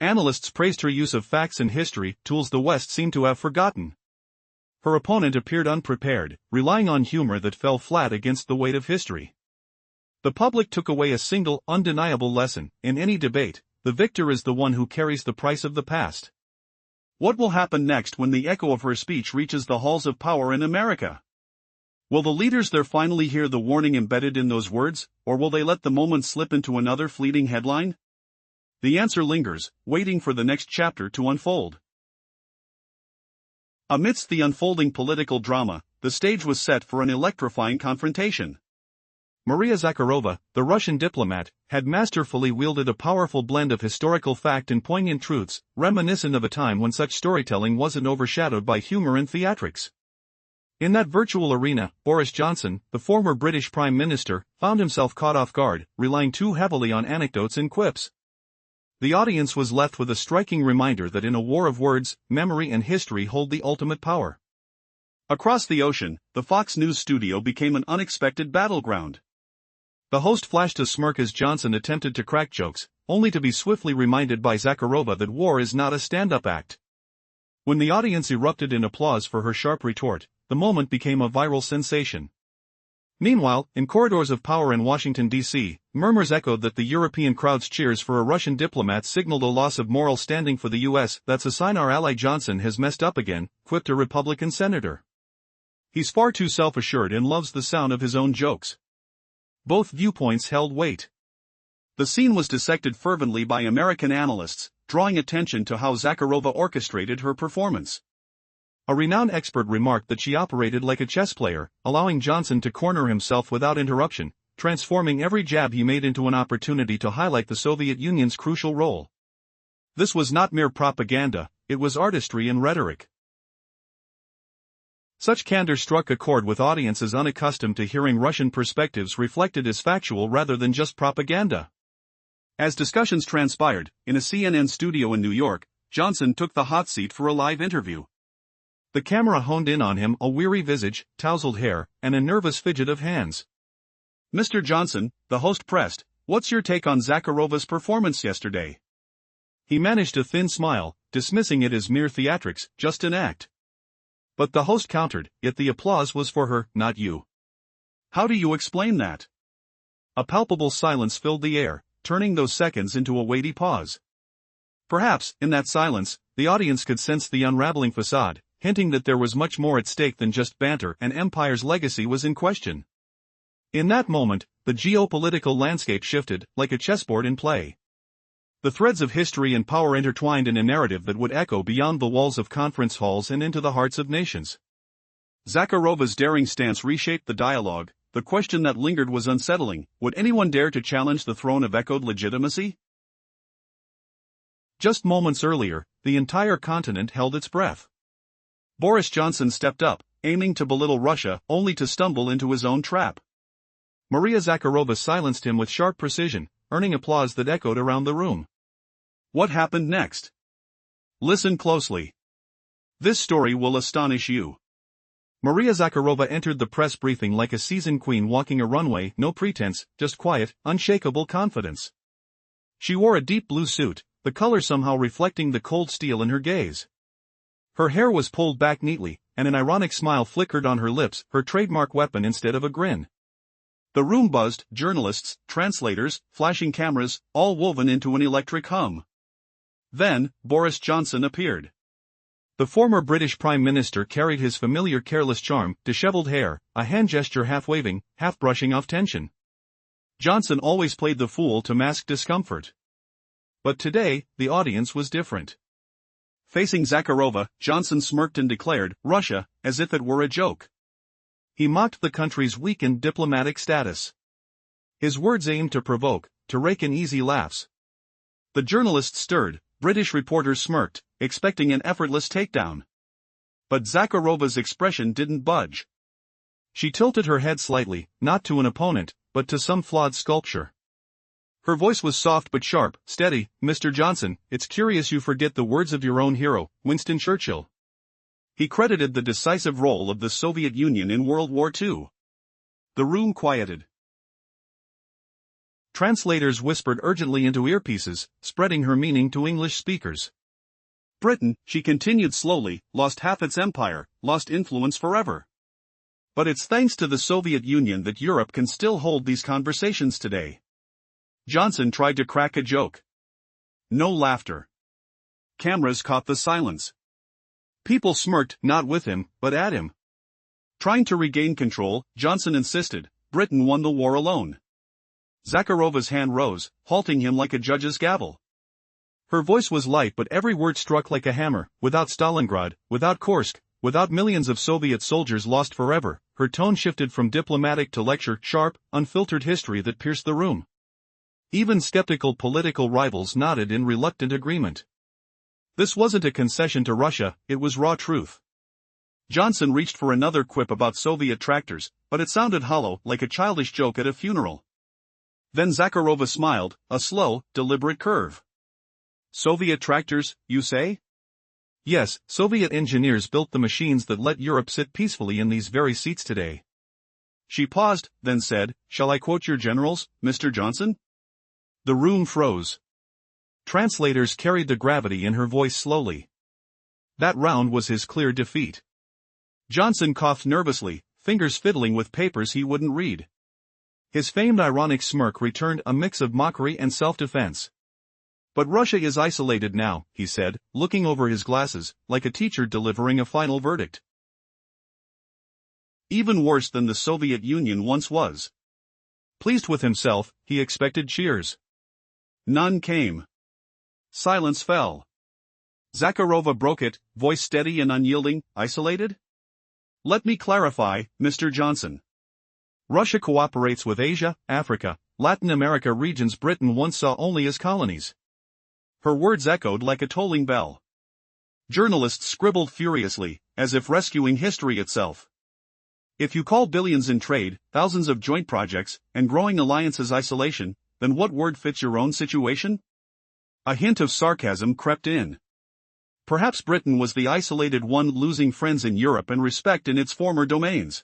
Analysts praised her use of facts and history, tools the West seemed to have forgotten. Her opponent appeared unprepared, relying on humor that fell flat against the weight of history. The public took away a single, undeniable lesson: in any debate, the victor is the one who carries the price of the past. What will happen next when the echo of her speech reaches the halls of power in America? Will the leaders there finally hear the warning embedded in those words, or will they let the moment slip into another fleeting headline? The answer lingers, waiting for the next chapter to unfold. Amidst the unfolding political drama, the stage was set for an electrifying confrontation. Maria Zakharova, the Russian diplomat, had masterfully wielded a powerful blend of historical fact and poignant truths, reminiscent of a time when such storytelling wasn't overshadowed by humor and theatrics. In that virtual arena, Boris Johnson, the former British Prime Minister, found himself caught off guard, relying too heavily on anecdotes and quips. The audience was left with a striking reminder that in a war of words, memory and history hold the ultimate power. Across the ocean, the Fox News studio became an unexpected battleground. The host flashed a smirk as Johnson attempted to crack jokes, only to be swiftly reminded by Zakharova that war is not a stand-up act. When the audience erupted in applause for her sharp retort, the moment became a viral sensation. Meanwhile, in corridors of power in Washington, D.C., murmurs echoed that the European crowd's cheers for a Russian diplomat signaled a loss of moral standing for the U.S. "That's a sign our ally Johnson has messed up again," quipped a Republican senator. "He's far too self-assured and loves the sound of his own jokes." Both viewpoints held weight. The scene was dissected fervently by American analysts, drawing attention to how Zakharova orchestrated her performance. A renowned expert remarked that she operated like a chess player, allowing Johnson to corner himself without interruption, transforming every jab he made into an opportunity to highlight the Soviet Union's crucial role. This was not mere propaganda, it was artistry and rhetoric. Such candor struck a chord with audiences unaccustomed to hearing Russian perspectives reflected as factual rather than just propaganda. As discussions transpired, in a CNN studio in New York, Johnson took the hot seat for a live interview. The camera honed in on him, a weary visage, tousled hair, and a nervous fidget of hands. "Mr. Johnson," the host pressed, "what's your take on Zakharova's performance yesterday?" He managed a thin smile, dismissing it as mere theatrics, just an act. But the host countered, "Yet the applause was for her, not you." "How do you explain that?" A palpable silence filled the air, turning those seconds into a weighty pause. Perhaps, in that silence, the audience could sense the unraveling facade, hinting that there was much more at stake than just banter, and Empire's legacy was in question. In that moment, the geopolitical landscape shifted, like a chessboard in play. The threads of history and power intertwined in a narrative that would echo beyond the walls of conference halls and into the hearts of nations. Zakharova's daring stance reshaped the dialogue. The question that lingered was unsettling: would anyone dare to challenge the throne of echoed legitimacy? Just moments earlier, the entire continent held its breath. Boris Johnson stepped up, aiming to belittle Russia, only to stumble into his own trap. Maria Zakharova silenced him with sharp precision, earning applause that echoed around the room. What happened next? Listen closely. This story will astonish you. Maria Zakharova entered the press briefing like a seasoned queen walking a runway, no pretense, just quiet, unshakable confidence. She wore a deep blue suit, the color somehow reflecting the cold steel in her gaze. Her hair was pulled back neatly, and an ironic smile flickered on her lips, her trademark weapon instead of a grin. The room buzzed, journalists, translators, flashing cameras, all woven into an electric hum. Then, Boris Johnson appeared. The former British Prime Minister carried his familiar careless charm, disheveled hair, a hand gesture half waving, half brushing off tension. Johnson always played the fool to mask discomfort. But today, the audience was different. Facing Zakharova, Johnson smirked and declared, "Russia," as if it were a joke. He mocked the country's weakened diplomatic status. His words aimed to provoke, to rake in easy laughs. The journalists stirred, British reporters smirked, expecting an effortless takedown. But Zakharova's expression didn't budge. She tilted her head slightly, not to an opponent, but to some flawed sculpture. Her voice was soft but sharp. "Steady, Mr. Johnson, it's curious you forget the words of your own hero, Winston Churchill. He credited the decisive role of the Soviet Union in World War II." The room quieted. Translators whispered urgently into earpieces, spreading her meaning to English speakers. "Britain," she continued slowly, "lost half its empire, lost influence forever. But it's thanks to the Soviet Union that Europe can still hold these conversations today." Johnson tried to crack a joke. No laughter. Cameras caught the silence. People smirked, not with him, but at him. Trying to regain control, Johnson insisted, "Britain won the war alone." Zakharova's hand rose, halting him like a judge's gavel. Her voice was light but every word struck like a hammer. "Without Stalingrad, without Kursk, without millions of Soviet soldiers lost forever." Her tone shifted from diplomatic to lecture, sharp, unfiltered history that pierced the room. Even skeptical political rivals nodded in reluctant agreement. This wasn't a concession to Russia, it was raw truth. Johnson reached for another quip about Soviet tractors, but it sounded hollow, like a childish joke at a funeral. Then Zakharova smiled, a slow, deliberate curve. "Soviet tractors, you say?" "Yes, Soviet engineers built the machines that let Europe sit peacefully in these very seats today." She paused, then said, "Shall I quote your generals, Mr. Johnson?" The room froze. Translators carried the gravity in her voice slowly. That round was his clear defeat. Johnson coughed nervously, fingers fiddling with papers he wouldn't read. His famed ironic smirk returned, a mix of mockery and self-defense. "But Russia is isolated now," he said, looking over his glasses, like a teacher delivering a final verdict. "Even worse than the Soviet Union once was." Pleased with himself, he expected cheers. None came. Silence fell. Zakharova broke it, voice steady and unyielding. "Isolated? Let me clarify, Mr. Johnson. Russia cooperates with Asia, Africa, Latin America regions Britain once saw only as colonies." Her words echoed like a tolling bell. Journalists scribbled furiously, as if rescuing history itself. "If you call billions in trade, thousands of joint projects, and growing alliances isolation, then what word fits your own situation?" A hint of sarcasm crept in. Perhaps Britain was the isolated one, losing friends in Europe and respect in its former domains.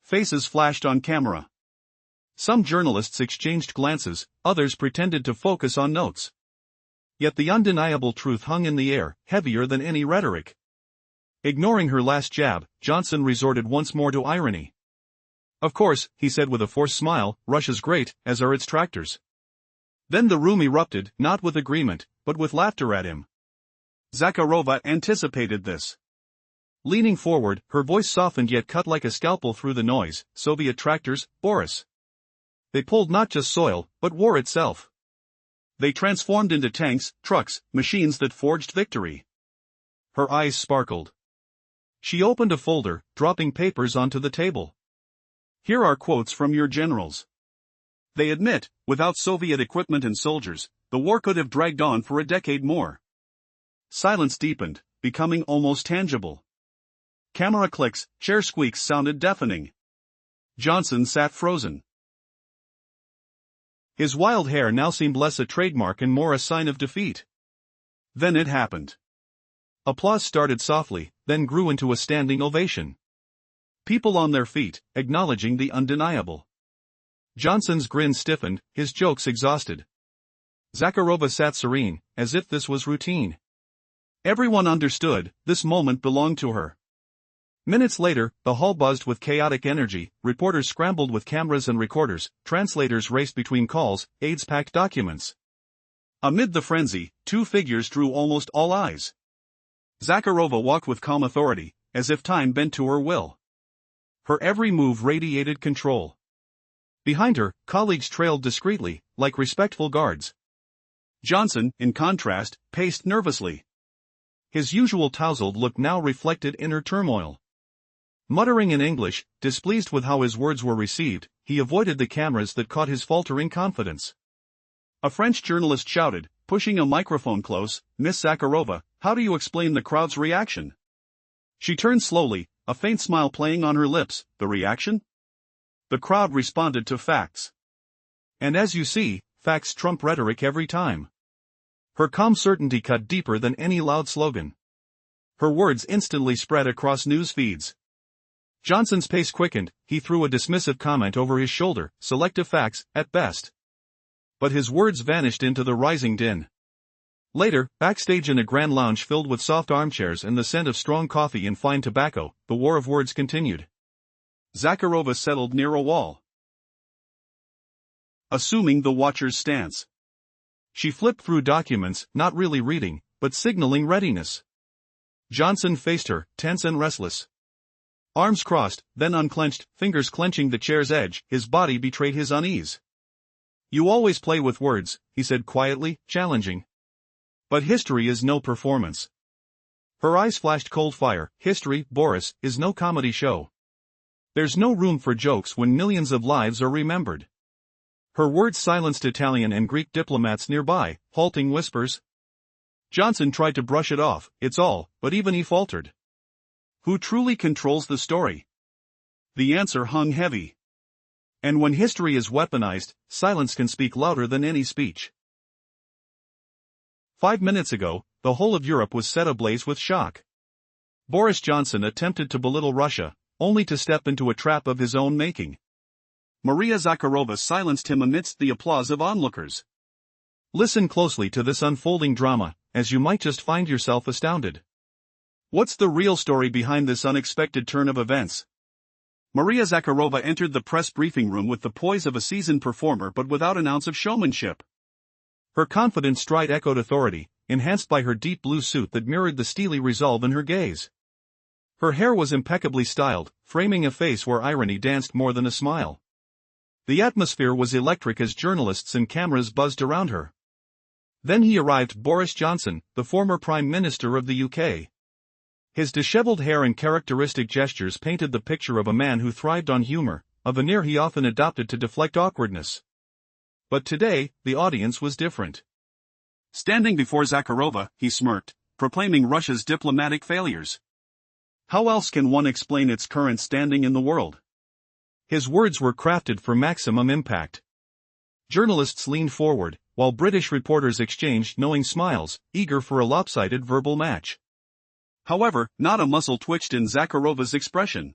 Faces flashed on camera. Some journalists exchanged glances, others pretended to focus on notes. Yet the undeniable truth hung in the air, heavier than any rhetoric. Ignoring her last jab, Johnson resorted once more to irony. "Of course," he said with a forced smile, "Russia's great, as are its tractors." Then the room erupted, not with agreement, but with laughter at him. Zakharova anticipated this. Leaning forward, her voice softened yet cut like a scalpel through the noise. "Soviet tractors, Boris. They pulled not just soil, but war itself. They transformed into tanks, trucks, machines that forged victory." Her eyes sparkled. She opened a folder, dropping papers onto the table. "Here are quotes from your generals. They admit, without Soviet equipment and soldiers, the war could have dragged on for a decade more." Silence deepened, becoming almost tangible. Camera clicks, chair squeaks sounded deafening. Johnson sat frozen. His wild hair now seemed less a trademark and more a sign of defeat. Then it happened. Applause started softly, then grew into a standing ovation. People on their feet, acknowledging the undeniable. Johnson's grin stiffened, his jokes exhausted. Zakharova sat serene, as if this was routine. Everyone understood, this moment belonged to her. Minutes later, the hall buzzed with chaotic energy, reporters scrambled with cameras and recorders, translators raced between calls, aides packed documents. Amid the frenzy, two figures drew almost all eyes. Zakharova walked with calm authority, as if time bent to her will. Her every move radiated control. Behind her, colleagues trailed discreetly, like respectful guards. Johnson, in contrast, paced nervously. His usual tousled look now reflected inner turmoil. Muttering in English, displeased with how his words were received, he avoided the cameras that caught his faltering confidence. A French journalist shouted, pushing a microphone close, "Miss Zakharova, how do you explain the crowd's reaction?" She turned slowly, a faint smile playing on her lips. "The reaction?" "The crowd responded to facts. And as you see, facts trump rhetoric every time." Her calm certainty cut deeper than any loud slogan. Her words instantly spread across news feeds. Johnson's pace quickened, he threw a dismissive comment over his shoulder, "Selective facts, at best." But his words vanished into the rising din. Later, backstage in a grand lounge filled with soft armchairs and the scent of strong coffee and fine tobacco, the war of words continued. Zakharova settled near a wall, assuming the watcher's stance. She flipped through documents, not really reading, but signaling readiness. Johnson faced her, tense and restless. Arms crossed, then unclenched, fingers clenching the chair's edge, his body betrayed his unease. "You always play with words," he said quietly, challenging. "But history is no performance." Her eyes flashed cold fire. "History, Boris, is no comedy show. There's no room for jokes when millions of lives are remembered." Her words silenced Italian and Greek diplomats nearby, halting whispers. Johnson tried to brush it off, "It's all," but even he faltered. Who truly controls the story? The answer hung heavy. And when history is weaponized, silence can speak louder than any speech. 5 minutes ago, the whole of Europe was set ablaze with shock. Boris Johnson attempted to belittle Russia, only to step into a trap of his own making. Maria Zakharova silenced him amidst the applause of onlookers. Listen closely to this unfolding drama, as you might just find yourself astounded. What's the real story behind this unexpected turn of events? Maria Zakharova entered the press briefing room with the poise of a seasoned performer but without an ounce of showmanship. Her confident stride echoed authority, enhanced by her deep blue suit that mirrored the steely resolve in her gaze. Her hair was impeccably styled, framing a face where irony danced more than a smile. The atmosphere was electric as journalists and cameras buzzed around her. Then he arrived, Boris Johnson, the former Prime Minister of the UK. His disheveled hair and characteristic gestures painted the picture of a man who thrived on humor, a veneer he often adopted to deflect awkwardness. But today, the audience was different. Standing before Zakharova, he smirked, proclaiming Russia's diplomatic failures. How else can one explain its current standing in the world? His words were crafted for maximum impact. Journalists leaned forward, while British reporters exchanged knowing smiles, eager for a lopsided verbal match. However, not a muscle twitched in Zakharova's expression.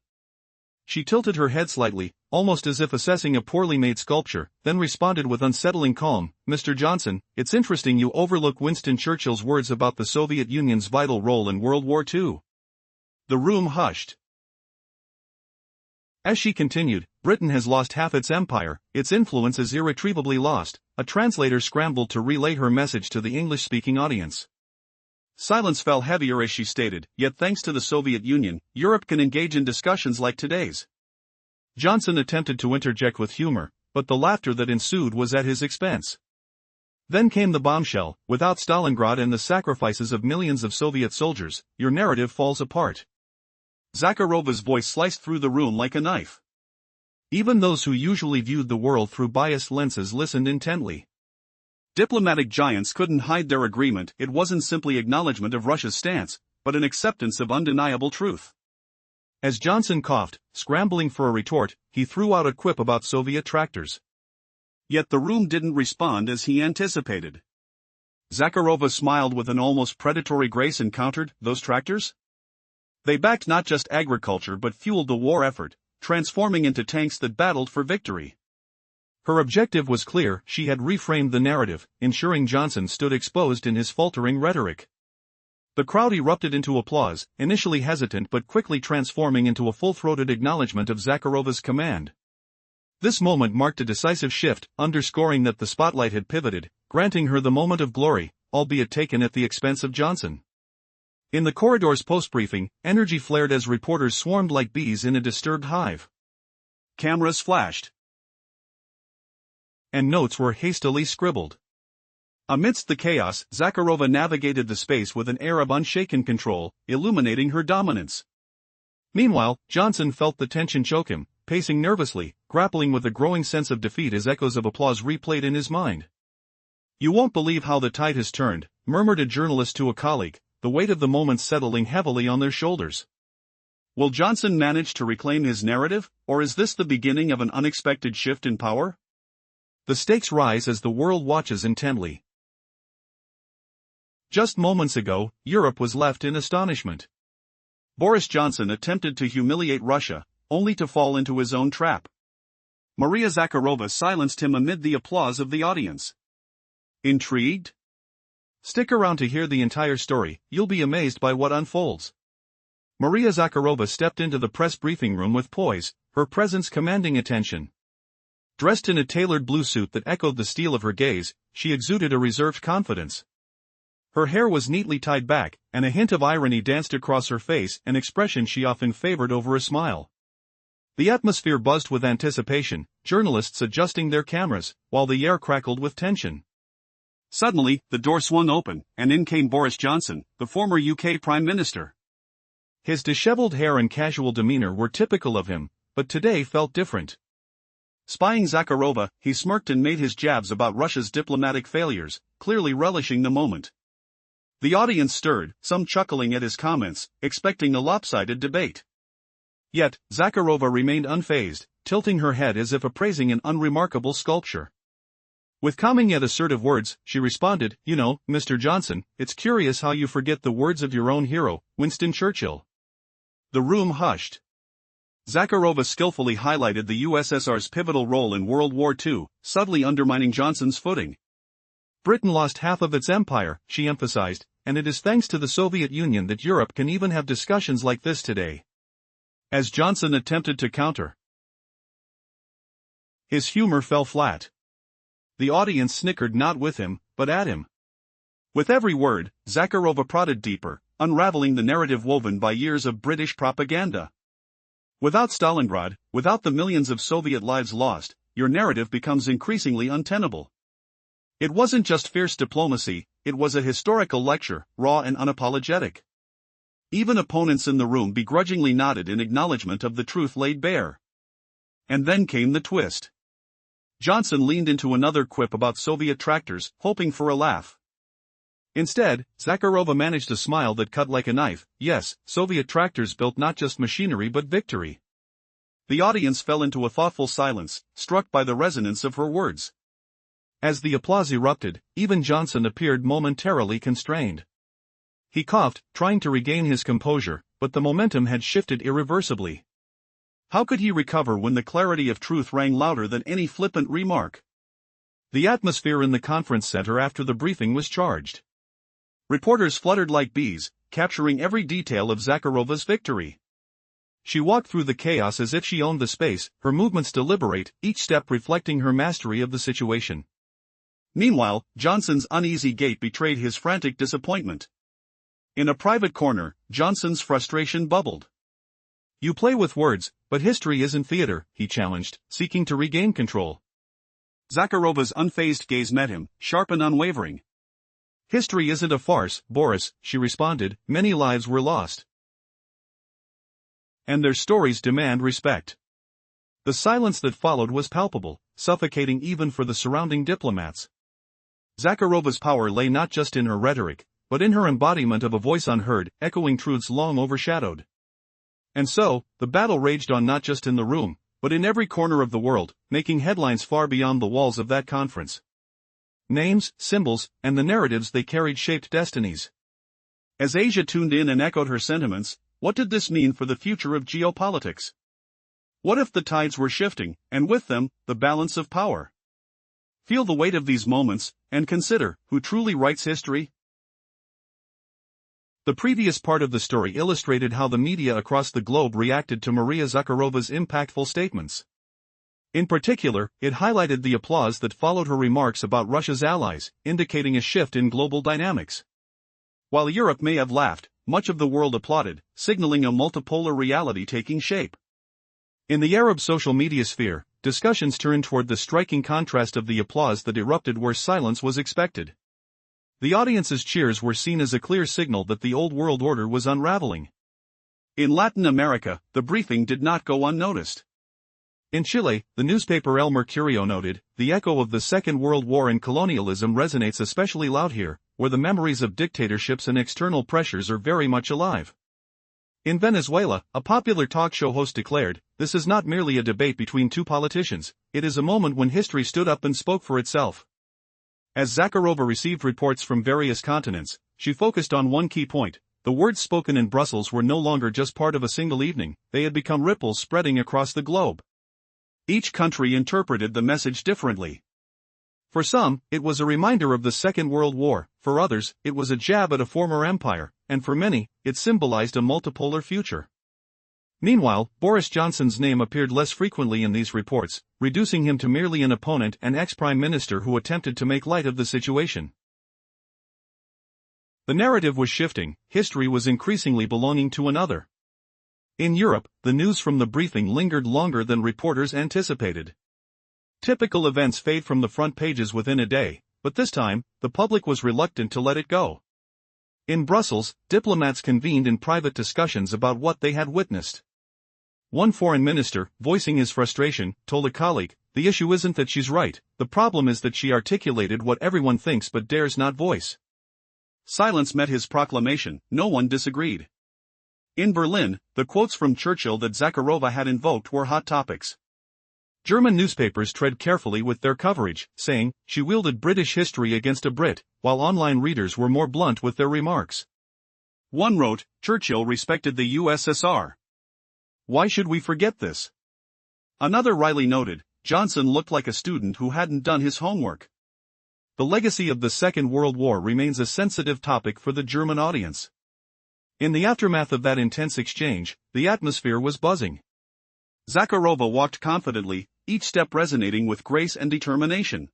She tilted her head slightly, almost as if assessing a poorly made sculpture, then responded with unsettling calm, "Mr. Johnson, it's interesting you overlook Winston Churchill's words about the Soviet Union's vital role in World War II." The room hushed. As she continued, "Britain has lost half its empire, its influence is irretrievably lost." A translator scrambled to relay her message to the English-speaking audience. Silence fell heavier as she stated, "Yet thanks to the Soviet Union, Europe can engage in discussions like today's." Johnson attempted to interject with humor, but the laughter that ensued was at his expense. Then came the bombshell, "Without Stalingrad and the sacrifices of millions of Soviet soldiers, your narrative falls apart." Zakharova's voice sliced through the room like a knife. Even those who usually viewed the world through biased lenses listened intently. Diplomatic giants couldn't hide their agreement. It wasn't simply acknowledgement of Russia's stance, but an acceptance of undeniable truth. As Johnson coughed, scrambling for a retort, he threw out a quip about Soviet tractors. Yet the room didn't respond as he anticipated. Zakharova smiled with an almost predatory grace and countered, those tractors? They backed not just agriculture but fueled the war effort, transforming into tanks that battled for victory. Her objective was clear, she had reframed the narrative, ensuring Johnson stood exposed in his faltering rhetoric. The crowd erupted into applause, initially hesitant but quickly transforming into a full-throated acknowledgement of Zakharova's command. This moment marked a decisive shift, underscoring that the spotlight had pivoted, granting her the moment of glory, albeit taken at the expense of Johnson. In the corridors post-briefing, energy flared as reporters swarmed like bees in a disturbed hive. Cameras flashed, and notes were hastily scribbled. Amidst the chaos, Zakharova navigated the space with an air of unshaken control, illuminating her dominance. Meanwhile, Johnson felt the tension choke him, pacing nervously, grappling with a growing sense of defeat as echoes of applause replayed in his mind. "You won't believe how the tide has turned," murmured a journalist to a colleague, the weight of the moment settling heavily on their shoulders. Will Johnson manage to reclaim his narrative, or is this the beginning of an unexpected shift in power? The stakes rise as the world watches intently. Just moments ago, Europe was left in astonishment. Boris Johnson attempted to humiliate Russia, only to fall into his own trap. Maria Zakharova silenced him amid the applause of the audience. Intrigued? Stick around to hear the entire story, you'll be amazed by what unfolds. Maria Zakharova stepped into the press briefing room with poise, her presence commanding attention. Dressed in a tailored blue suit that echoed the steel of her gaze, she exuded a reserved confidence. Her hair was neatly tied back, and a hint of irony danced across her face, an expression she often favored over a smile. The atmosphere buzzed with anticipation, journalists adjusting their cameras, while the air crackled with tension. Suddenly, the door swung open, and in came Boris Johnson, the former UK Prime Minister. His disheveled hair and casual demeanor were typical of him, but today felt different. Spying Zakharova, he smirked and made his jabs about Russia's diplomatic failures, clearly relishing the moment. The audience stirred, some chuckling at his comments, expecting a lopsided debate. Yet, Zakharova remained unfazed, tilting her head as if appraising an unremarkable sculpture. With calming yet assertive words, she responded, "You know, Mr. Johnson, it's curious how you forget the words of your own hero, Winston Churchill." The room hushed. Zakharova skillfully highlighted the USSR's pivotal role in World War II, subtly undermining Johnson's footing. Britain lost half of its empire, she emphasized, and it is thanks to the Soviet Union that Europe can even have discussions like this today. As Johnson attempted to counter, his humor fell flat. The audience snickered not with him, but at him. With every word, Zakharova prodded deeper, unraveling the narrative woven by years of British propaganda. Without Stalingrad, without the millions of Soviet lives lost, your narrative becomes increasingly untenable. It wasn't just fierce diplomacy, it was a historical lecture, raw and unapologetic. Even opponents in the room begrudgingly nodded in acknowledgement of the truth laid bare. And then came the twist. Johnson leaned into another quip about Soviet tractors, hoping for a laugh. Instead, Zakharova managed a smile that cut like a knife. Yes, Soviet tractors built not just machinery but victory. The audience fell into a thoughtful silence, struck by the resonance of her words. As the applause erupted, even Johnson appeared momentarily constrained. He coughed, trying to regain his composure, but the momentum had shifted irreversibly. How could he recover when the clarity of truth rang louder than any flippant remark? The atmosphere in the conference center after the briefing was charged. Reporters fluttered like bees, capturing every detail of Zakharova's victory. She walked through the chaos as if she owned the space, her movements deliberate, each step reflecting her mastery of the situation. Meanwhile, Johnson's uneasy gait betrayed his frantic disappointment. In a private corner, Johnson's frustration bubbled. "You play with words, but history isn't theater," he challenged, seeking to regain control. Zakharova's unfazed gaze met him, sharp and unwavering. "History isn't a farce, Boris," she responded, "many lives were lost. And their stories demand respect." The silence that followed was palpable, suffocating even for the surrounding diplomats. Zakharova's power lay not just in her rhetoric, but in her embodiment of a voice unheard, echoing truths long overshadowed. And so, the battle raged on not just in the room, but in every corner of the world, making headlines far beyond the walls of that conference. names, symbols, and the narratives they carried shaped destinies. As Asia tuned in and echoed her sentiments, what did this mean for the future of geopolitics? What if the tides were shifting, and with them, the balance of power? Feel the weight of these moments, and consider, who truly writes history? The previous part of the story illustrated how the media across the globe reacted to Maria Zakharova's impactful statements. In particular, it highlighted the applause that followed her remarks about Russia's allies, indicating a shift in global dynamics. While Europe may have laughed, much of the world applauded, signaling a multipolar reality taking shape. In the Arab social media sphere, discussions turned toward the striking contrast of the applause that erupted where silence was expected. The audience's cheers were seen as a clear signal that the old world order was unraveling. In Latin America, the briefing did not go unnoticed. In Chile, the newspaper El Mercurio noted, "The echo of the Second World War and colonialism resonates especially loud here, where the memories of dictatorships and external pressures are very much alive." In Venezuela, a popular talk show host declared, "This is not merely a debate between two politicians, it is a moment when history stood up and spoke for itself." As Zakharova received reports from various continents, she focused on one key point: the words spoken in Brussels were no longer just part of a single evening, they had become ripples spreading across the globe. Each country interpreted the message differently. For some, it was a reminder of the Second World War, for others, it was a jab at a former empire, and for many, it symbolized a multipolar future. Meanwhile, Boris Johnson's name appeared less frequently in these reports, reducing him to merely an opponent and ex-prime minister who attempted to make light of the situation. The narrative was shifting, history was increasingly belonging to another. In Europe, the news from the briefing lingered longer than reporters anticipated. Typical events fade from the front pages within a day, but this time, the public was reluctant to let it go. In Brussels, diplomats convened in private discussions about what they had witnessed. One foreign minister, voicing his frustration, told a colleague, "The issue isn't that she's right, the problem is that she articulated what everyone thinks but dares not voice." Silence met his proclamation, no one disagreed. In Berlin, the quotes from Churchill that Zakharova had invoked were hot topics. German newspapers tread carefully with their coverage, saying, "She wielded British history against a Brit," while online readers were more blunt with their remarks. One wrote, "Churchill respected the USSR. Why should we forget this?" Another wryly noted, "Johnson looked like a student who hadn't done his homework." The legacy of the Second World War remains a sensitive topic for the German audience. In the aftermath of that intense exchange, the atmosphere was buzzing. Zakharova walked confidently, each step resonating with grace and determination.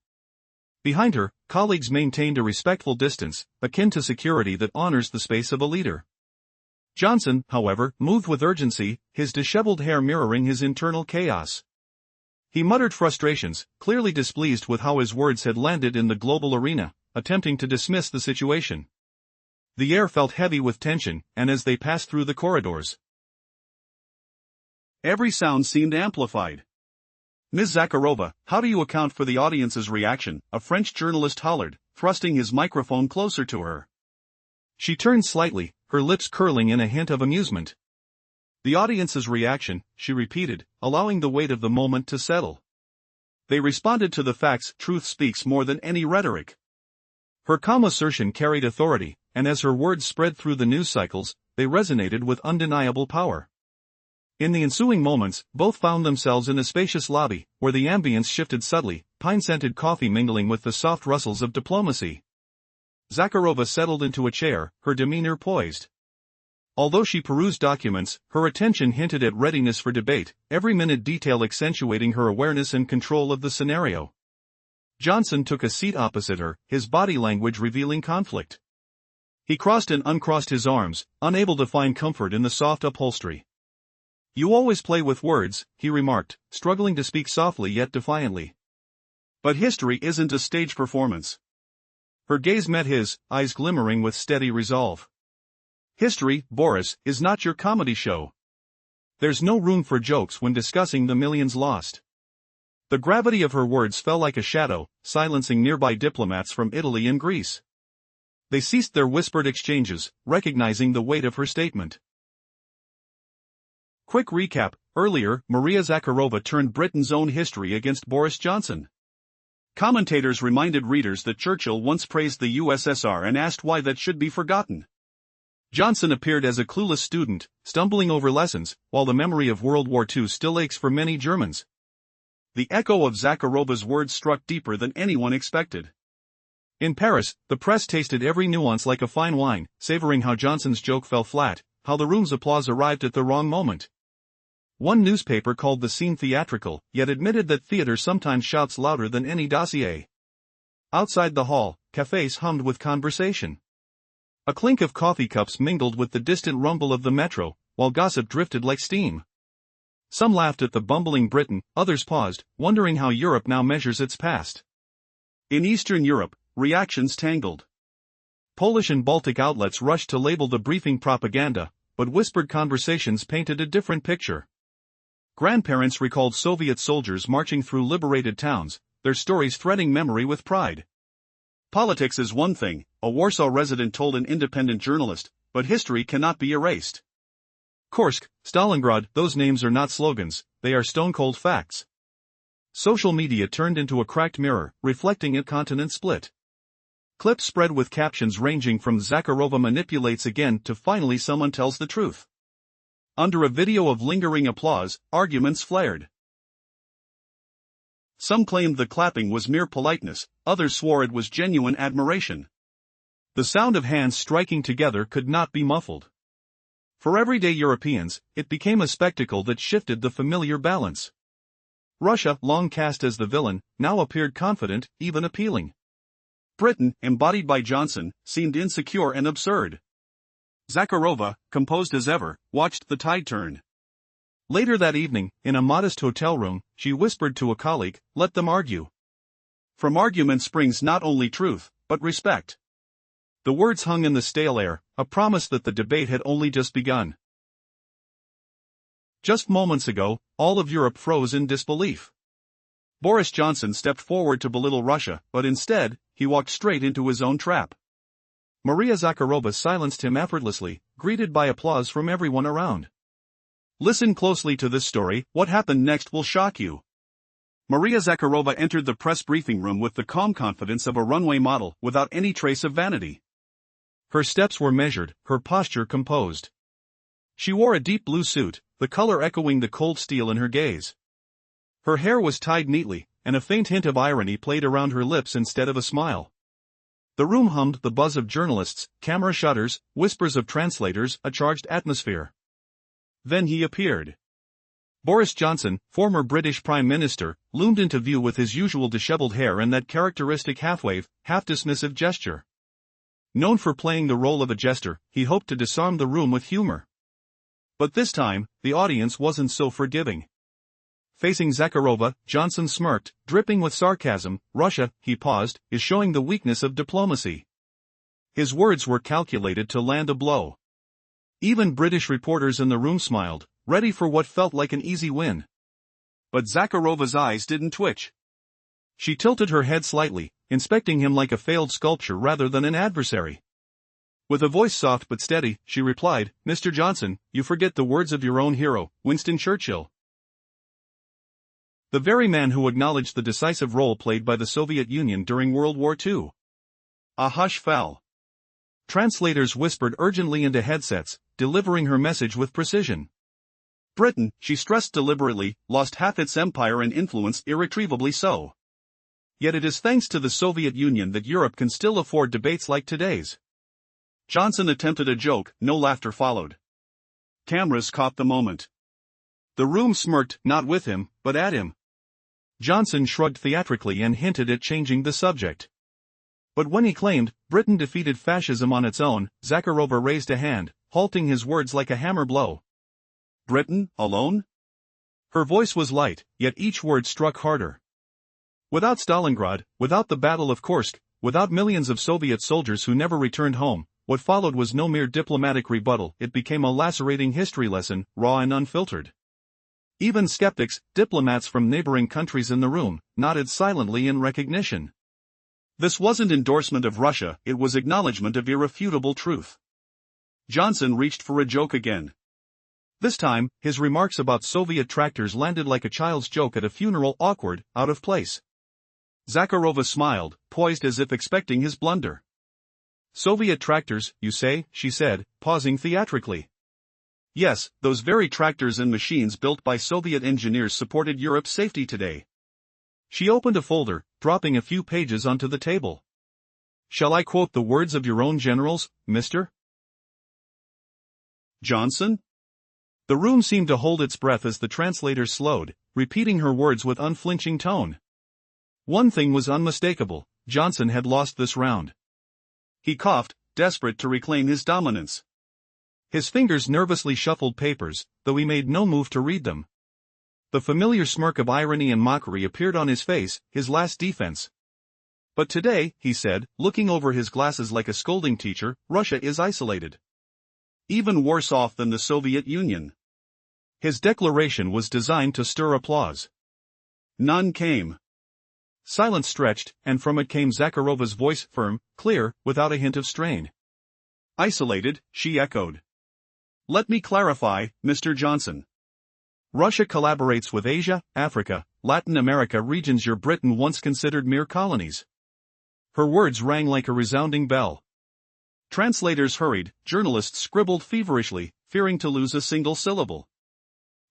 Behind her, colleagues maintained a respectful distance, akin to security that honors the space of a leader. Johnson, however, moved with urgency, his disheveled hair mirroring his internal chaos. He muttered frustrations, clearly displeased with how his words had landed in the global arena, attempting to dismiss the situation. The air felt heavy with tension, and as they passed through the corridors, every sound seemed amplified. "Ms. Zakharova, how do you account for the audience's reaction?" a French journalist hollered, thrusting his microphone closer to her. She turned slightly, her lips curling in a hint of amusement. "The audience's reaction," she repeated, allowing the weight of the moment to settle. "They responded to the facts. Truth speaks more than any rhetoric." Her calm assertion carried authority, and as her words spread through the news cycles, they resonated with undeniable power. In the ensuing moments, both found themselves in a spacious lobby, where the ambience shifted subtly, pine-scented coffee mingling with the soft rustles of diplomacy. Zakharova settled into a chair, her demeanor poised. Although she perused documents, her attention hinted at readiness for debate, every minute detail accentuating her awareness and control of the scenario. Johnson took a seat opposite her, his body language revealing conflict. He crossed and uncrossed his arms, unable to find comfort in the soft upholstery. "You always play with words," he remarked, struggling to speak softly yet defiantly. "But history isn't a stage performance." Her gaze met his, eyes glimmering with steady resolve. "History, Boris, is not your comedy show. There's no room for jokes when discussing the millions lost." The gravity of her words fell like a shadow, silencing nearby diplomats from Italy and Greece. They ceased their whispered exchanges, recognizing the weight of her statement. Quick recap: earlier, Maria Zakharova turned Britain's own history against Boris Johnson. Commentators reminded readers that Churchill once praised the USSR and asked why that should be forgotten. Johnson appeared as a clueless student, stumbling over lessons, while the memory of World War II still aches for many Germans. The echo of Zakharova's words struck deeper than anyone expected. In Paris, the press tasted every nuance like a fine wine, savoring how Johnson's joke fell flat, how the room's applause arrived at the wrong moment. One newspaper called the scene theatrical, yet admitted that theater sometimes shouts louder than any dossier. Outside the hall, cafes hummed with conversation. A clink of coffee cups mingled with the distant rumble of the metro, while gossip drifted like steam. Some laughed at the bumbling Briton, others paused, wondering how Europe now measures its past. In Eastern Europe, reactions tangled. Polish and Baltic outlets rushed to label the briefing propaganda, but whispered conversations painted a different picture. Grandparents recalled Soviet soldiers marching through liberated towns, their stories threading memory with pride. Politics is one thing, a Warsaw resident told an independent journalist, but history cannot be erased. Kursk, Stalingrad, those names are not slogans, they are stone-cold facts. Social media turned into a cracked mirror, reflecting a continent split. Clips spread with captions ranging from "Zakharova manipulates again" to "finally someone tells the truth." Under a video of lingering applause, arguments flared. Some claimed the clapping was mere politeness, others swore it was genuine admiration. The sound of hands striking together could not be muffled. For everyday Europeans, it became a spectacle that shifted the familiar balance. Russia, long cast as the villain, now appeared confident, even appealing. Britain, embodied by Johnson, seemed insecure and absurd. Zakharova, composed as ever, watched the tide turn. Later that evening, in a modest hotel room, she whispered to a colleague, "Let them argue." From argument springs not only truth, but respect. The words hung in the stale air, a promise that the debate had only just begun. Just moments ago, all of Europe froze in disbelief. Boris Johnson stepped forward to belittle Russia, but instead, he walked straight into his own trap. Maria Zakharova silenced him effortlessly, greeted by applause from everyone around. Listen closely to this story, what happened next will shock you. Maria Zakharova entered the press briefing room with the calm confidence of a runway model, without any trace of vanity. Her steps were measured, her posture composed. She wore a deep blue suit, the color echoing the cold steel in her gaze. Her hair was tied neatly, and a faint hint of irony played around her lips instead of a smile. The room hummed, the buzz of journalists, camera shutters, whispers of translators, a charged atmosphere. Then he appeared. Boris Johnson, former British Prime Minister, loomed into view with his usual disheveled hair and that characteristic half-wave, half-dismissive gesture. Known for playing the role of a jester, he hoped to disarm the room with humor. But this time, the audience wasn't so forgiving. Facing Zakharova, Johnson smirked, dripping with sarcasm. "Russia," he paused, "is showing the weakness of diplomacy." His words were calculated to land a blow. Even British reporters in the room smiled, ready for what felt like an easy win. But Zakharova's eyes didn't twitch. She tilted her head slightly, inspecting him like a failed sculpture rather than an adversary. With a voice soft but steady, she replied, "Mr. Johnson, you forget the words of your own hero, Winston Churchill. The very man who acknowledged the decisive role played by the Soviet Union during World War II." A hush fell. Translators whispered urgently into headsets, delivering her message with precision. Britain, she stressed deliberately, lost half its empire and influence, irretrievably so. Yet it is thanks to the Soviet Union that Europe can still afford debates like today's. Johnson attempted a joke, no laughter followed. Cameras caught the moment. The room smirked, not with him, but at him. Johnson shrugged theatrically and hinted at changing the subject. But when he claimed, Britain defeated fascism on its own, Zakharova raised a hand, halting his words like a hammer blow. Britain, alone? Her voice was light, yet each word struck harder. Without Stalingrad, without the Battle of Kursk, without millions of Soviet soldiers who never returned home, what followed was no mere diplomatic rebuttal, it became a lacerating history lesson, raw and unfiltered. Even skeptics, diplomats from neighboring countries in the room, nodded silently in recognition. This wasn't endorsement of Russia, it was acknowledgement of irrefutable truth. Johnson reached for a joke again. This time, his remarks about Soviet tractors landed like a child's joke at a funeral, awkward, out of place. Zakharova smiled, poised as if expecting his blunder. Soviet tractors, you say, she said, pausing theatrically. Yes, those very tractors and machines built by Soviet engineers supported Europe's safety today. She opened a folder, dropping a few pages onto the table. Shall I quote the words of your own generals, Mr. Johnson? The room seemed to hold its breath as the translator slowed, repeating her words with unflinching tone. One thing was unmistakable: Johnson had lost this round. He coughed, desperate to reclaim his dominance. His fingers nervously shuffled papers, though he made no move to read them. The familiar smirk of irony and mockery appeared on his face, his last defense. But today, he said, looking over his glasses like a scolding teacher, Russia is isolated. Even worse off than the Soviet Union. His declaration was designed to stir applause. None came. Silence stretched, and from it came Zakharova's voice, firm, clear, without a hint of strain. Isolated, she echoed. Let me clarify, Mr. Johnson. Russia collaborates with Asia, Africa, Latin America regions your Britain once considered mere colonies. Her words rang like a resounding bell. Translators hurried, journalists scribbled feverishly, fearing to lose a single syllable.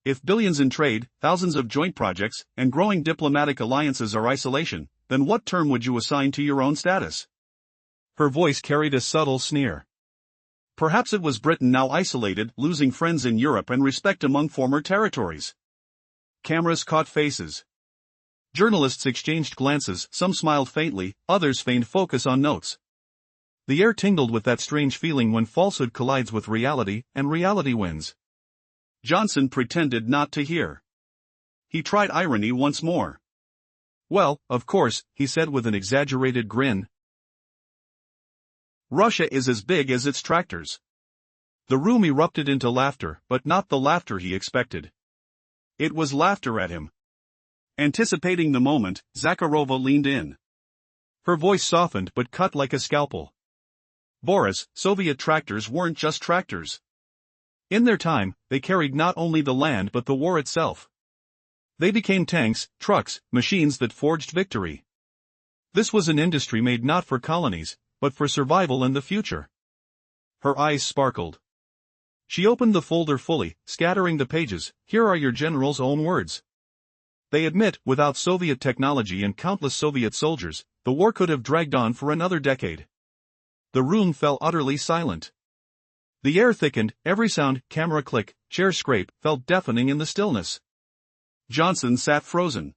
If billions in trade, thousands of joint projects, and growing diplomatic alliances are isolation, then what term would you assign to your own status? Her voice carried a subtle sneer. Perhaps it was Britain now isolated, losing friends in Europe and respect among former territories. Cameras caught faces. Journalists exchanged glances, some smiled faintly, others feigned focus on notes. The air tingled with that strange feeling when falsehood collides with reality, and reality wins. Johnson pretended not to hear. He tried irony once more. Well, of course, he said with an exaggerated grin. Russia is as big as its tractors. The room erupted into laughter, but not the laughter he expected. It was laughter at him. Anticipating the moment, Zakharova leaned in. Her voice softened but cut like a scalpel. Boris, Soviet tractors weren't just tractors. In their time, they carried not only the land but the war itself. They became tanks, trucks, machines that forged victory. This was an industry made not for colonies, but for survival and the future. Her eyes sparkled. She opened the folder fully, scattering the pages. Here are your general's own words. They admit, without Soviet technology and countless Soviet soldiers, the war could have dragged on for another decade. The room fell utterly silent. The air thickened, every sound, camera click, chair scrape, felt deafening in the stillness. Johnson sat frozen.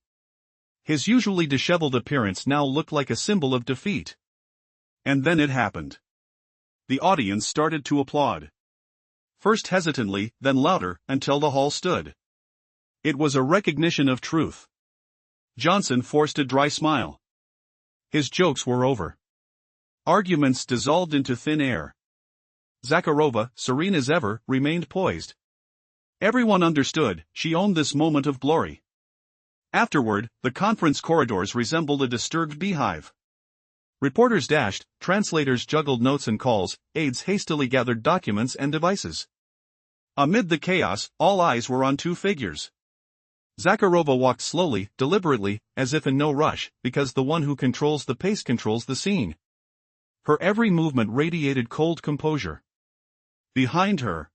His usually disheveled appearance now looked like a symbol of defeat. And then it happened. The audience started to applaud. First hesitantly, then louder, until the hall stood. It was a recognition of truth. Johnson forced a dry smile. His jokes were over. Arguments dissolved into thin air. Zakharova, serene as ever, remained poised. Everyone understood, she owned this moment of glory. Afterward, the conference corridors resembled a disturbed beehive. Reporters dashed, translators juggled notes and calls, aides hastily gathered documents and devices. Amid the chaos, all eyes were on two figures. Zakharova walked slowly, deliberately, as if in no rush, because the one who controls the pace controls the scene. Her every movement radiated cold composure. Behind her,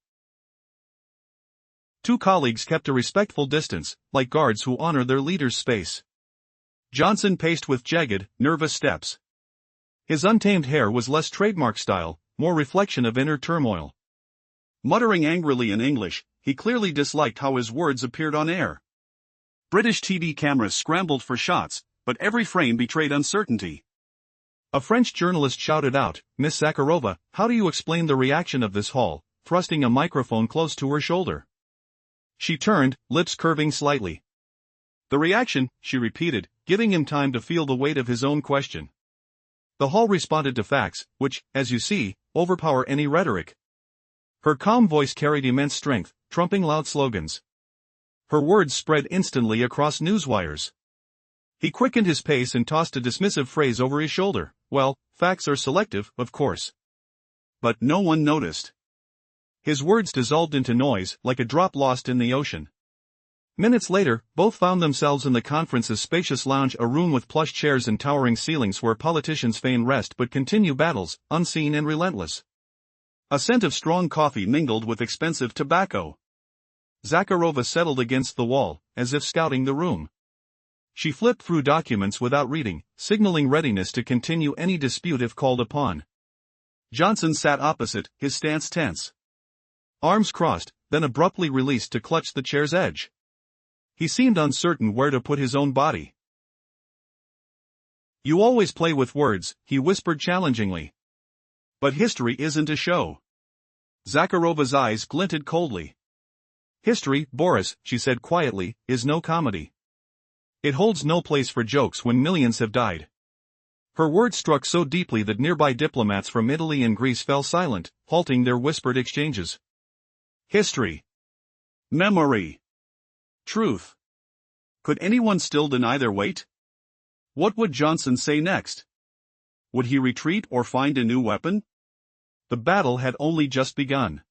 two colleagues kept a respectful distance, like guards who honor their leader's space. Johnson paced with jagged, nervous steps. His untamed hair was less trademark style, more reflection of inner turmoil. Muttering angrily in English, he clearly disliked how his words appeared on air. British TV cameras scrambled for shots, but every frame betrayed uncertainty. A French journalist shouted out, "Miss Zakharova, how do you explain the reaction of this hall?" thrusting a microphone close to her shoulder. She turned, lips curving slightly. "The reaction," she repeated, giving him time to feel the weight of his own question. The hall responded to facts, which, as you see, overpower any rhetoric. Her calm voice carried immense strength, trumping loud slogans. Her words spread instantly across newswires. He quickened his pace and tossed a dismissive phrase over his shoulder. "Well, facts are selective, of course." But no one noticed. His words dissolved into noise, like a drop lost in the ocean. Minutes later, both found themselves in the conference's spacious lounge, a room with plush chairs and towering ceilings where politicians feign rest but continue battles, unseen and relentless. A scent of strong coffee mingled with expensive tobacco. Zakharova settled against the wall, as if scouting the room. She flipped through documents without reading, signaling readiness to continue any dispute if called upon. Johnson sat opposite, his stance tense. Arms crossed, then abruptly released to clutch the chair's edge. He seemed uncertain where to put his own body. "You always play with words," he whispered challengingly. "But history isn't a show." Zakharova's eyes glinted coldly. "History, Boris," she said quietly, "is no comedy. It holds no place for jokes when millions have died." Her words struck so deeply that nearby diplomats from Italy and Greece fell silent, halting their whispered exchanges. History. Memory. Truth. Could anyone still deny their weight? What would Johnson say next? Would he retreat or find a new weapon? The battle had only just begun.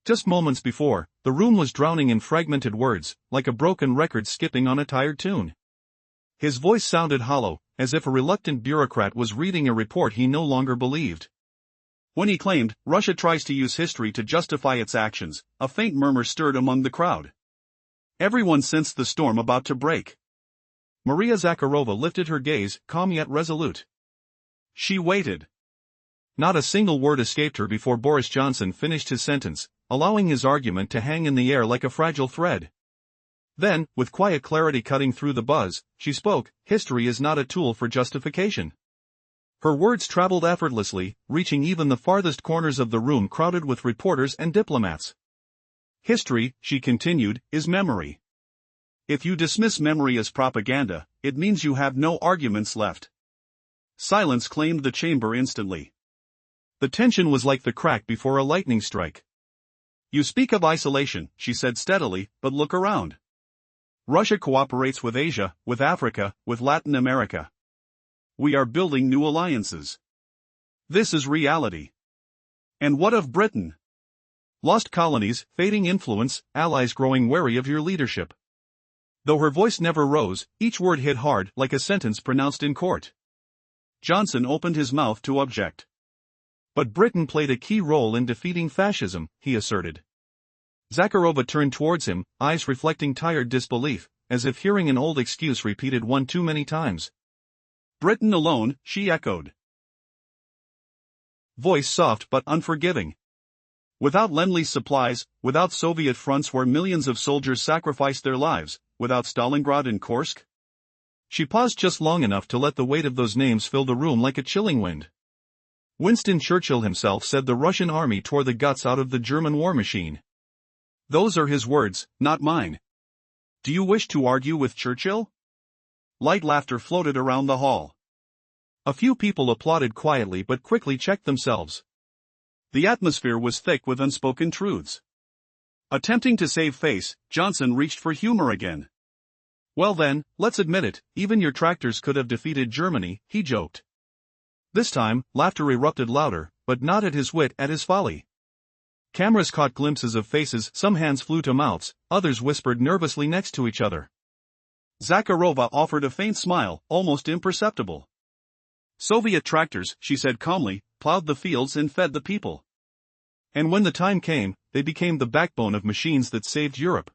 Just moments before, the room was drowning in fragmented words, like a broken record skipping on a tired tune. His voice sounded hollow, as if a reluctant bureaucrat was reading a report he no longer believed. When he claimed, "Russia tries to use history to justify its actions," a faint murmur stirred among the crowd. Everyone sensed the storm about to break. Maria Zakharova lifted her gaze, calm yet resolute. She waited. Not a single word escaped her before Boris Johnson finished his sentence, allowing his argument to hang in the air like a fragile thread. Then, with quiet clarity cutting through the buzz, she spoke, "History is not a tool for justification." Her words traveled effortlessly, reaching even the farthest corners of the room crowded with reporters and diplomats. "History," she continued, "is memory. If you dismiss memory as propaganda, it means you have no arguments left." Silence claimed the chamber instantly. The tension was like the crack before a lightning strike. "You speak of isolation," she said steadily, "but look around. Russia cooperates with Asia, with Africa, with Latin America. We are building new alliances. This is reality. And what of Britain? Lost colonies, fading influence, allies growing wary of your leadership." Though her voice never rose, each word hit hard, like a sentence pronounced in court. Johnson opened his mouth to object. "But Britain played a key role in defeating fascism," he asserted. Zakharova turned towards him, eyes reflecting tired disbelief, as if hearing an old excuse repeated one too many times. "Britain alone," she echoed. Voice soft but unforgiving. "Without Lend-Lease supplies, without Soviet fronts where millions of soldiers sacrificed their lives, without Stalingrad and Kursk?" She paused just long enough to let the weight of those names fill the room like a chilling wind. Winston Churchill himself said the Russian army tore the guts out of the German war machine. Those are his words, not mine. Do you wish to argue with Churchill? Light laughter floated around the hall. A few people applauded quietly but quickly checked themselves. The atmosphere was thick with unspoken truths. Attempting to save face, Johnson reached for humor again. "Well then, let's admit it, even your tractors could have defeated Germany," he joked. This time, laughter erupted louder, but not at his wit, at his folly. Cameras caught glimpses of faces, some hands flew to mouths, others whispered nervously next to each other. Zakharova offered a faint smile, almost imperceptible. "Soviet tractors," she said calmly, "plowed the fields and fed the people. And when the time came, they became the backbone of machines that saved Europe.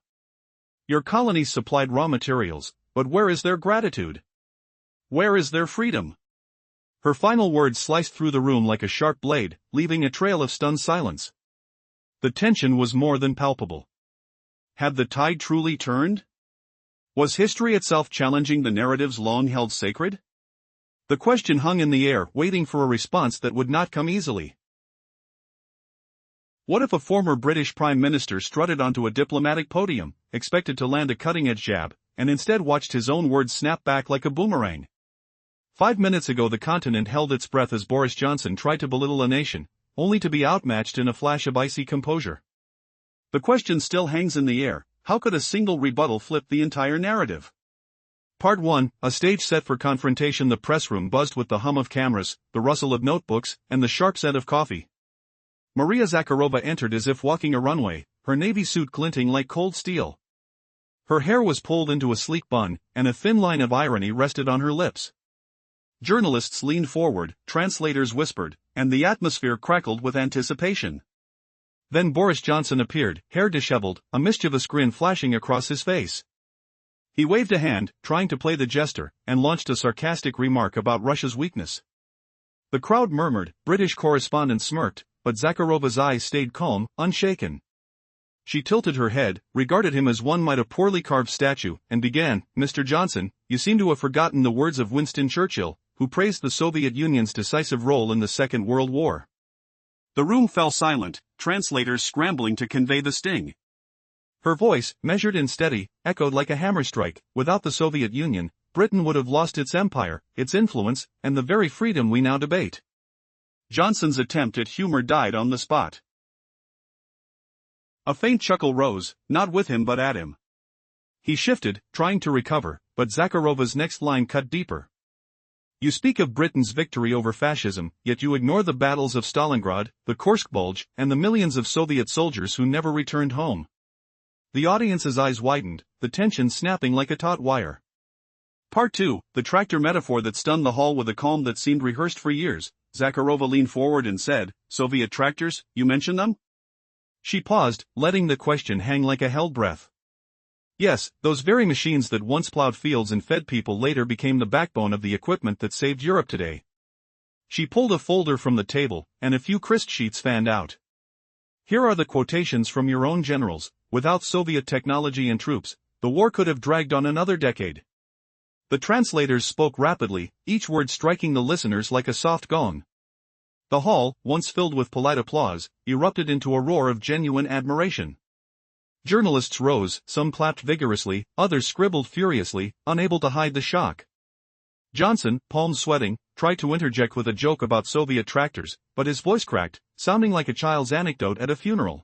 Your colonies supplied raw materials, but where is their gratitude? Where is their freedom?" Her final words sliced through the room like a sharp blade, leaving a trail of stunned silence. The tension was more than palpable. Had the tide truly turned? Was history itself challenging the narratives long held sacred? The question hung in the air, waiting for a response that would not come easily. What if a former British Prime Minister strutted onto a diplomatic podium, expected to land a cutting-edge jab, and instead watched his own words snap back like a boomerang? 5 minutes ago the continent held its breath as Boris Johnson tried to belittle a nation, only to be outmatched in a flash of icy composure. The question still hangs in the air: how could a single rebuttal flip the entire narrative? Part 1, a stage set for confrontation. The press room buzzed with the hum of cameras, the rustle of notebooks, and the sharp scent of coffee. Maria Zakharova entered as if walking a runway, her navy suit glinting like cold steel. Her hair was pulled into a sleek bun, and a thin line of irony rested on her lips. Journalists leaned forward, translators whispered, and the atmosphere crackled with anticipation. Then Boris Johnson appeared, hair disheveled, a mischievous grin flashing across his face. He waved a hand, trying to play the jester, and launched a sarcastic remark about Russia's weakness. The crowd murmured, British correspondent smirked, but Zakharova's eyes stayed calm, unshaken. She tilted her head, regarded him as one might a poorly carved statue, and began, Mr. Johnson, you seem to have forgotten the words of Winston Churchill, who praised the Soviet Union's decisive role in the Second World War. The room fell silent, translators scrambling to convey the sting. Her voice, measured and steady, echoed like a hammer strike. Without the Soviet Union, Britain would have lost its empire, its influence, and the very freedom we now debate. Johnson's attempt at humor died on the spot. A faint chuckle rose, not with him but at him. He shifted, trying to recover, but Zakharova's next line cut deeper. You speak of Britain's victory over fascism, yet you ignore the battles of Stalingrad, the Kursk Bulge, and the millions of Soviet soldiers who never returned home. The audience's eyes widened, the tension snapping like a taut wire. Part 2, the tractor metaphor that stunned the hall with a calm that seemed rehearsed for years. Zakharova leaned forward and said, Soviet tractors, you mentioned them? She paused, letting the question hang like a held breath. Yes, those very machines that once plowed fields and fed people later became the backbone of the equipment that saved Europe today. She pulled a folder from the table, and a few crisp sheets fanned out. Here are the quotations from your own generals. Without Soviet technology and troops, the war could have dragged on another decade. The translators spoke rapidly, each word striking the listeners like a soft gong. The hall, once filled with polite applause, erupted into a roar of genuine admiration. Journalists rose, some clapped vigorously, others scribbled furiously, unable to hide the shock. Johnson, palms sweating, tried to interject with a joke about Soviet tractors, but his voice cracked, sounding like a child's anecdote at a funeral.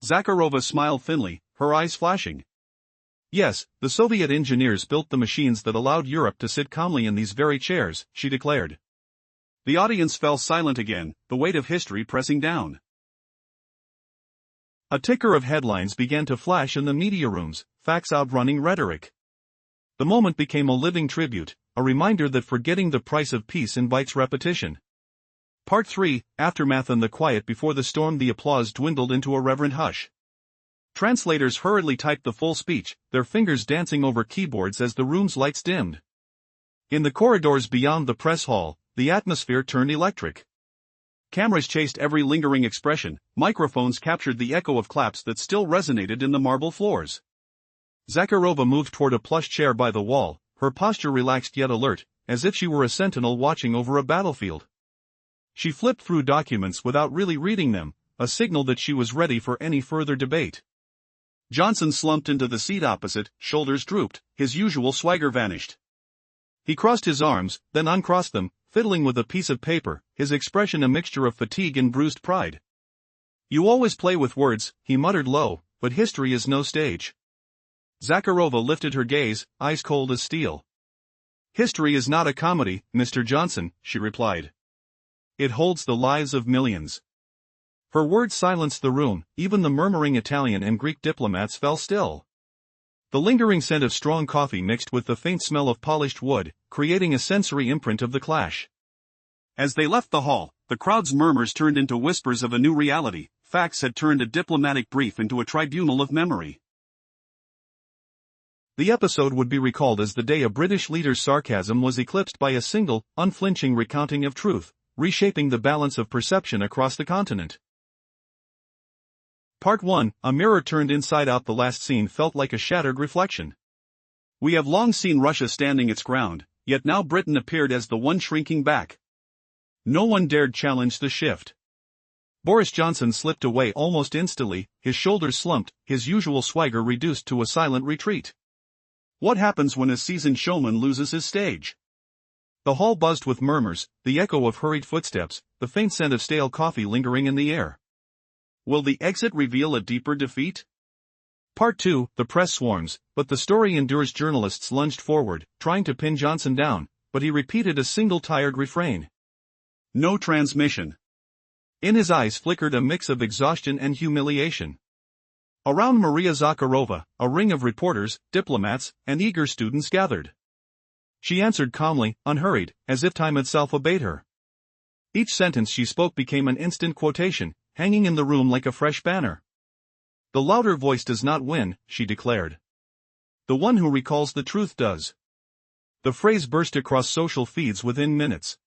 Zakharova smiled thinly, her eyes flashing. Yes, the Soviet engineers built the machines that allowed Europe to sit calmly in these very chairs, she declared. The audience fell silent again, the weight of history pressing down. A ticker of headlines began to flash in the media rooms, facts outrunning rhetoric. The moment became a living tribute, a reminder that forgetting the price of peace invites repetition. Part 3, Aftermath and the quiet before the storm. The applause dwindled into a reverent hush. Translators hurriedly typed the full speech, their fingers dancing over keyboards as the room's lights dimmed. In the corridors beyond the press hall, the atmosphere turned electric. Cameras chased every lingering expression, microphones captured the echo of claps that still resonated in the marble floors. Zakharova moved toward a plush chair by the wall, her posture relaxed yet alert, as if she were a sentinel watching over a battlefield. She flipped through documents without really reading them, a signal that she was ready for any further debate. Johnson slumped into the seat opposite, shoulders drooped, his usual swagger vanished. He crossed his arms, then uncrossed them, fiddling with a piece of paper, his expression a mixture of fatigue and bruised pride. You always play with words, he muttered low, but history is no stage. Zakharova lifted her gaze, eyes cold as steel. History is not a comedy, Mr. Johnson, she replied. It holds the lives of millions. Her words silenced the room, even the murmuring Italian and Greek diplomats fell still. The lingering scent of strong coffee mixed with the faint smell of polished wood, creating a sensory imprint of the clash. As they left the hall, the crowd's murmurs turned into whispers of a new reality. Facts had turned a diplomatic brief into a tribunal of memory. The episode would be recalled as the day a British leader's sarcasm was eclipsed by a single, unflinching recounting of truth, reshaping the balance of perception across the continent. Part 1, A Mirror Turned Inside Out. The last scene felt like a shattered reflection. We have long seen Russia standing its ground, yet now Britain appeared as the one shrinking back. No one dared challenge the shift. Boris Johnson slipped away almost instantly, his shoulders slumped, his usual swagger reduced to a silent retreat. What happens when a seasoned showman loses his stage? The hall buzzed with murmurs, the echo of hurried footsteps, the faint scent of stale coffee lingering in the air. Will the exit reveal a deeper defeat? Part 2, The press swarms, but the story endures. Journalists lunged forward, trying to pin Johnson down, but he repeated a single tired refrain. No transmission. In his eyes flickered a mix of exhaustion and humiliation. Around Maria Zakharova, a ring of reporters, diplomats, and eager students gathered. She answered calmly, unhurried, as if time itself obeyed her. Each sentence she spoke became an instant quotation, hanging in the room like a fresh banner. "The louder voice does not win," she declared. "The one who recalls the truth does." The phrase burst across social feeds within minutes.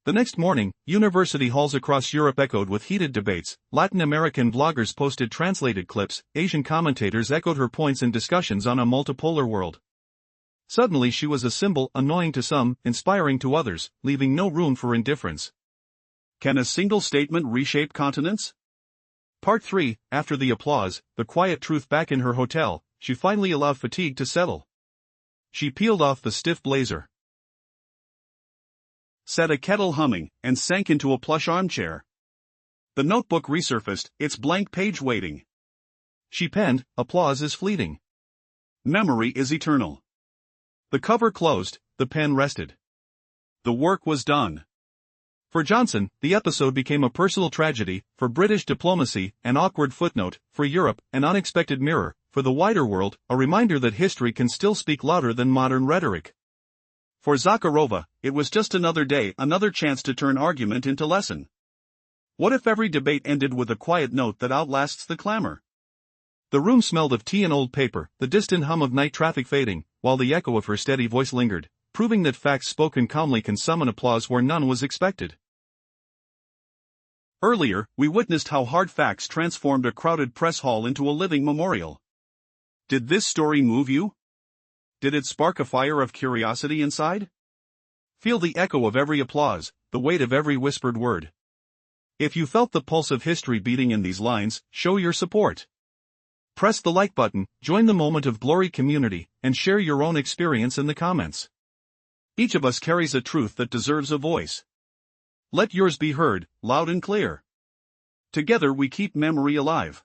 The next morning, university halls across Europe echoed with heated debates. Latin American bloggers posted translated clips, Asian commentators echoed her points in discussions on a multipolar world. Suddenly she was a symbol, annoying to some, inspiring to others, leaving no room for indifference. Can a single statement reshape continents? Part 3. After the applause, the quiet truth. Back in her hotel, she finally allowed fatigue to settle. She peeled off the stiff blazer, set a kettle humming, and sank into a plush armchair. The notebook resurfaced, its blank page waiting. She penned, "Applause is fleeting. Memory is eternal." The cover closed, the pen rested. The work was done. For Johnson, the episode became a personal tragedy; for British diplomacy, an awkward footnote; for Europe, an unexpected mirror; for the wider world, a reminder that history can still speak louder than modern rhetoric. For Zakharova, it was just another day, another chance to turn argument into lesson. What if every debate ended with a quiet note that outlasts the clamor? The room smelled of tea and old paper, the distant hum of night traffic fading, while the echo of her steady voice lingered, proving that facts spoken calmly can summon applause where none was expected. Earlier, we witnessed how hard facts transformed a crowded press hall into a living memorial. Did this story move you? Did it spark a fire of curiosity inside? Feel the echo of every applause, the weight of every whispered word. If you felt the pulse of history beating in these lines, show your support. Press the like button, join the Moment of Glory community, and share your own experience in the comments. Each of us carries a truth that deserves a voice. Let yours be heard, loud and clear. Together we keep memory alive.